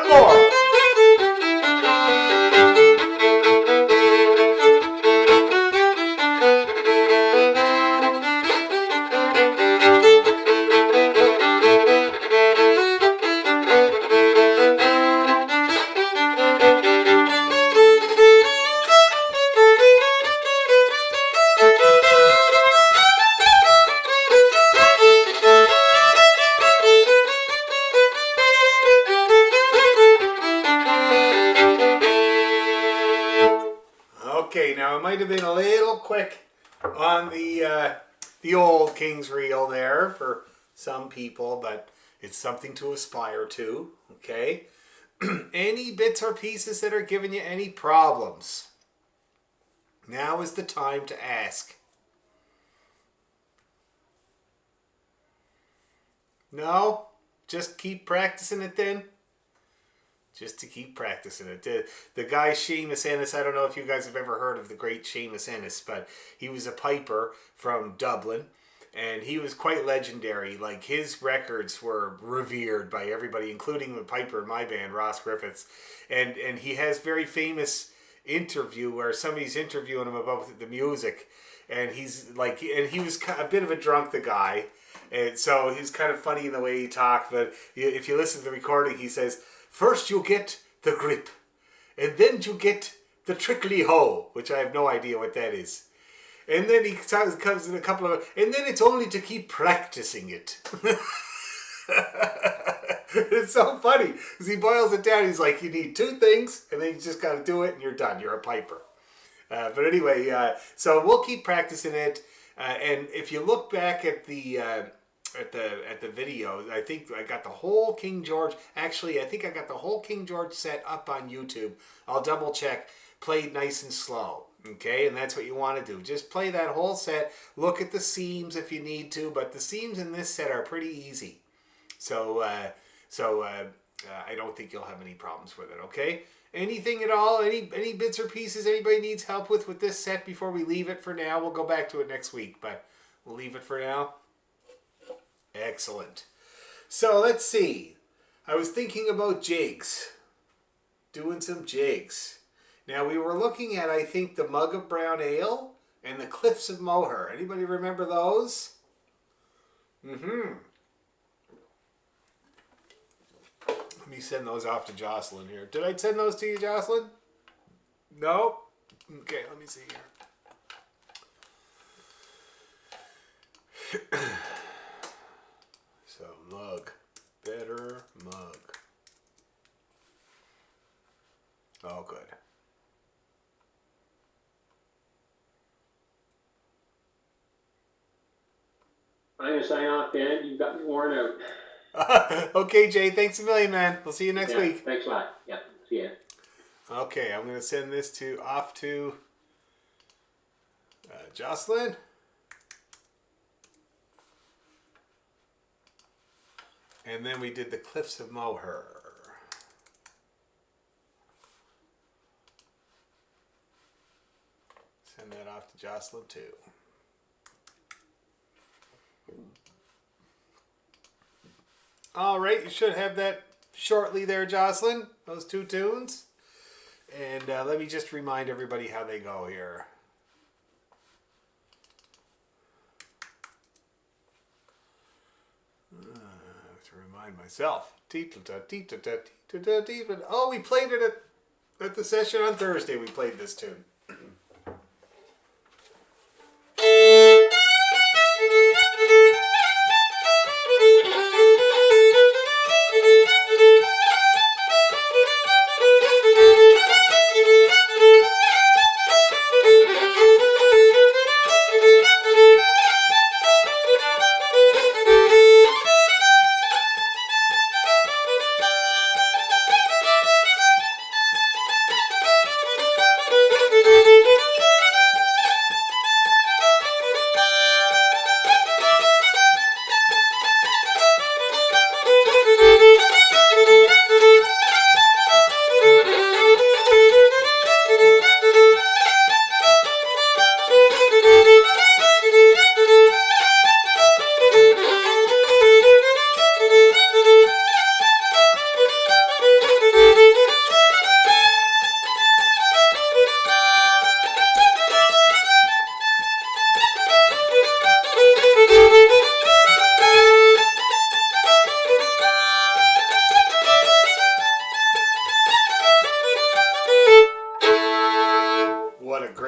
Speaker 1: one more. Okay, now it might have been a little quick on the old King's reel there for some people, but it's something to aspire to. Okay, any bits or pieces that are giving you any problems? Now is the time to ask. No, just keep practicing it then. Just to keep practicing it. The guy Seamus Ennis, I don't know if you guys have ever heard of the great Seamus Ennis, but he was a piper from Dublin, and he was quite legendary. Like, his records were revered by everybody, including the piper in my band, Ross Griffiths. And he has very famous interview where somebody's interviewing him about the music, and he's like, and he was a bit of a drunk, the guy, and so he's kind of funny in the way he talked. But if you listen to the recording, he says, first you get the grip, and then you get the trickly hoe, which I have no idea what that is. And then he comes in a couple of, and then it's only to keep practicing it. It's so funny, because he boils it down. He's like, you need two things, and then you just got to do it, and you're done. You're a piper. But anyway, so we'll keep practicing it. And if you look back at the video, I think I got the whole King George. Actually, I think I got the whole King George set up on YouTube. I'll double check. Played nice and slow. Okay, and that's what you want to do. Just play that whole set. Look at the seams if you need to, but the seams in this set are pretty easy. So I don't think you'll have any problems with it. Okay. Anything at all? Any bits or pieces anybody needs help with this set before we leave it for now? We'll go back to it next week, but we'll leave it for now. Excellent. So let's see. I was thinking about jigs. Doing some jigs. Now we were looking at, I think, the Mug of Brown Ale and the Cliffs of Moher. Anybody remember those? Mm-hmm. Let me send those off to Jocelyn here. Did I send those to you, Jocelyn? No? Okay, let me see here. So, mug. Better mug. Oh, good.
Speaker 5: I'm going to sign off, Dan. You've got me worn out.
Speaker 1: Okay, Jay. Thanks a million, man. We'll see you next week.
Speaker 5: Thanks a lot. Yeah. See ya.
Speaker 1: Okay, I'm going to send this off to Jocelyn. And then we did the Cliffs of Moher. Send that off to Jocelyn too. All right, you should have that shortly there, Jocelyn. Those two tunes. And let me just remind everybody how they go here. I have to remind myself. Oh, we played it at the session on Thursday. We played this tune.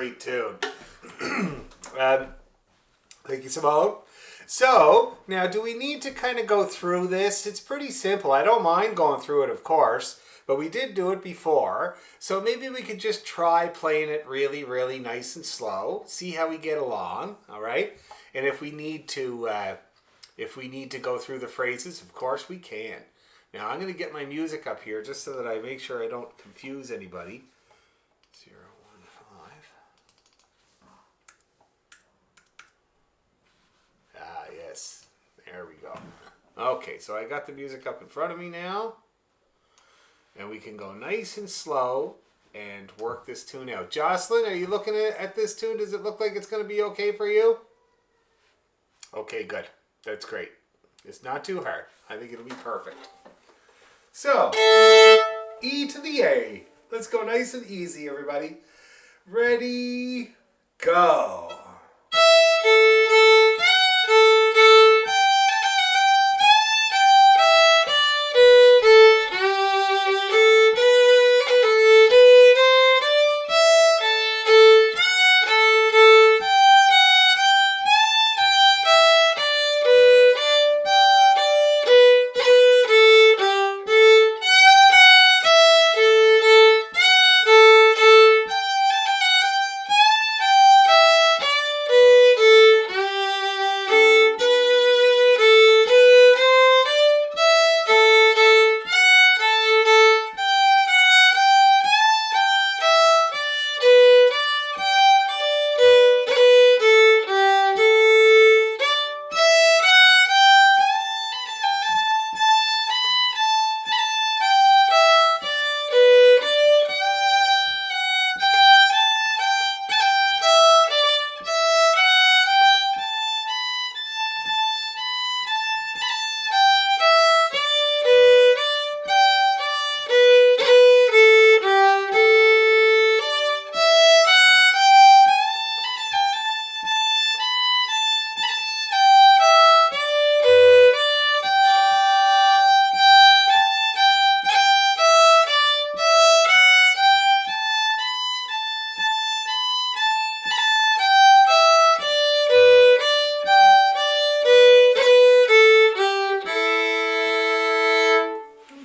Speaker 1: great tune. Thank you, Simone. So, now do we need to kind of go through this? It's pretty simple. I don't mind going through it, of course, but we did do it before. So maybe we could just try playing it really, really nice and slow. See how we get along, all right? And if we need to go through the phrases, of course we can. Now I'm going to get my music up here just so that I make sure I don't confuse anybody. 0, 1, 5. Ah, yes. There we go. Okay, so I got the music up in front of me now. And we can go nice and slow and work this tune out. Jocelyn, are you looking at this tune? Does it look like it's going to be okay for you? Okay, good. That's great. It's not too hard. I think it'll be perfect. So, E to the A. Let's go nice and easy, everybody. Ready, go.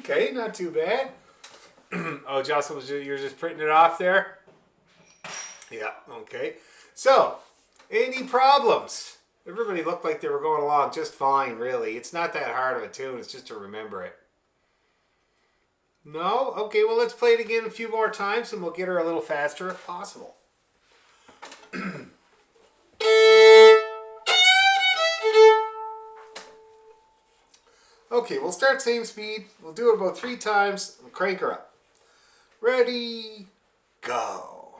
Speaker 1: Okay, not too bad. Oh, Jocelyn, you're just printing it off there? Yeah, okay. So, any problems? Everybody looked like they were going along just fine, really. It's not that hard of a tune, it's just to remember it. No? Okay, well, let's play it again a few more times and we'll get her a little faster if possible. Okay, we'll start same speed. We'll do it about 3 times and crank her up. Ready, go.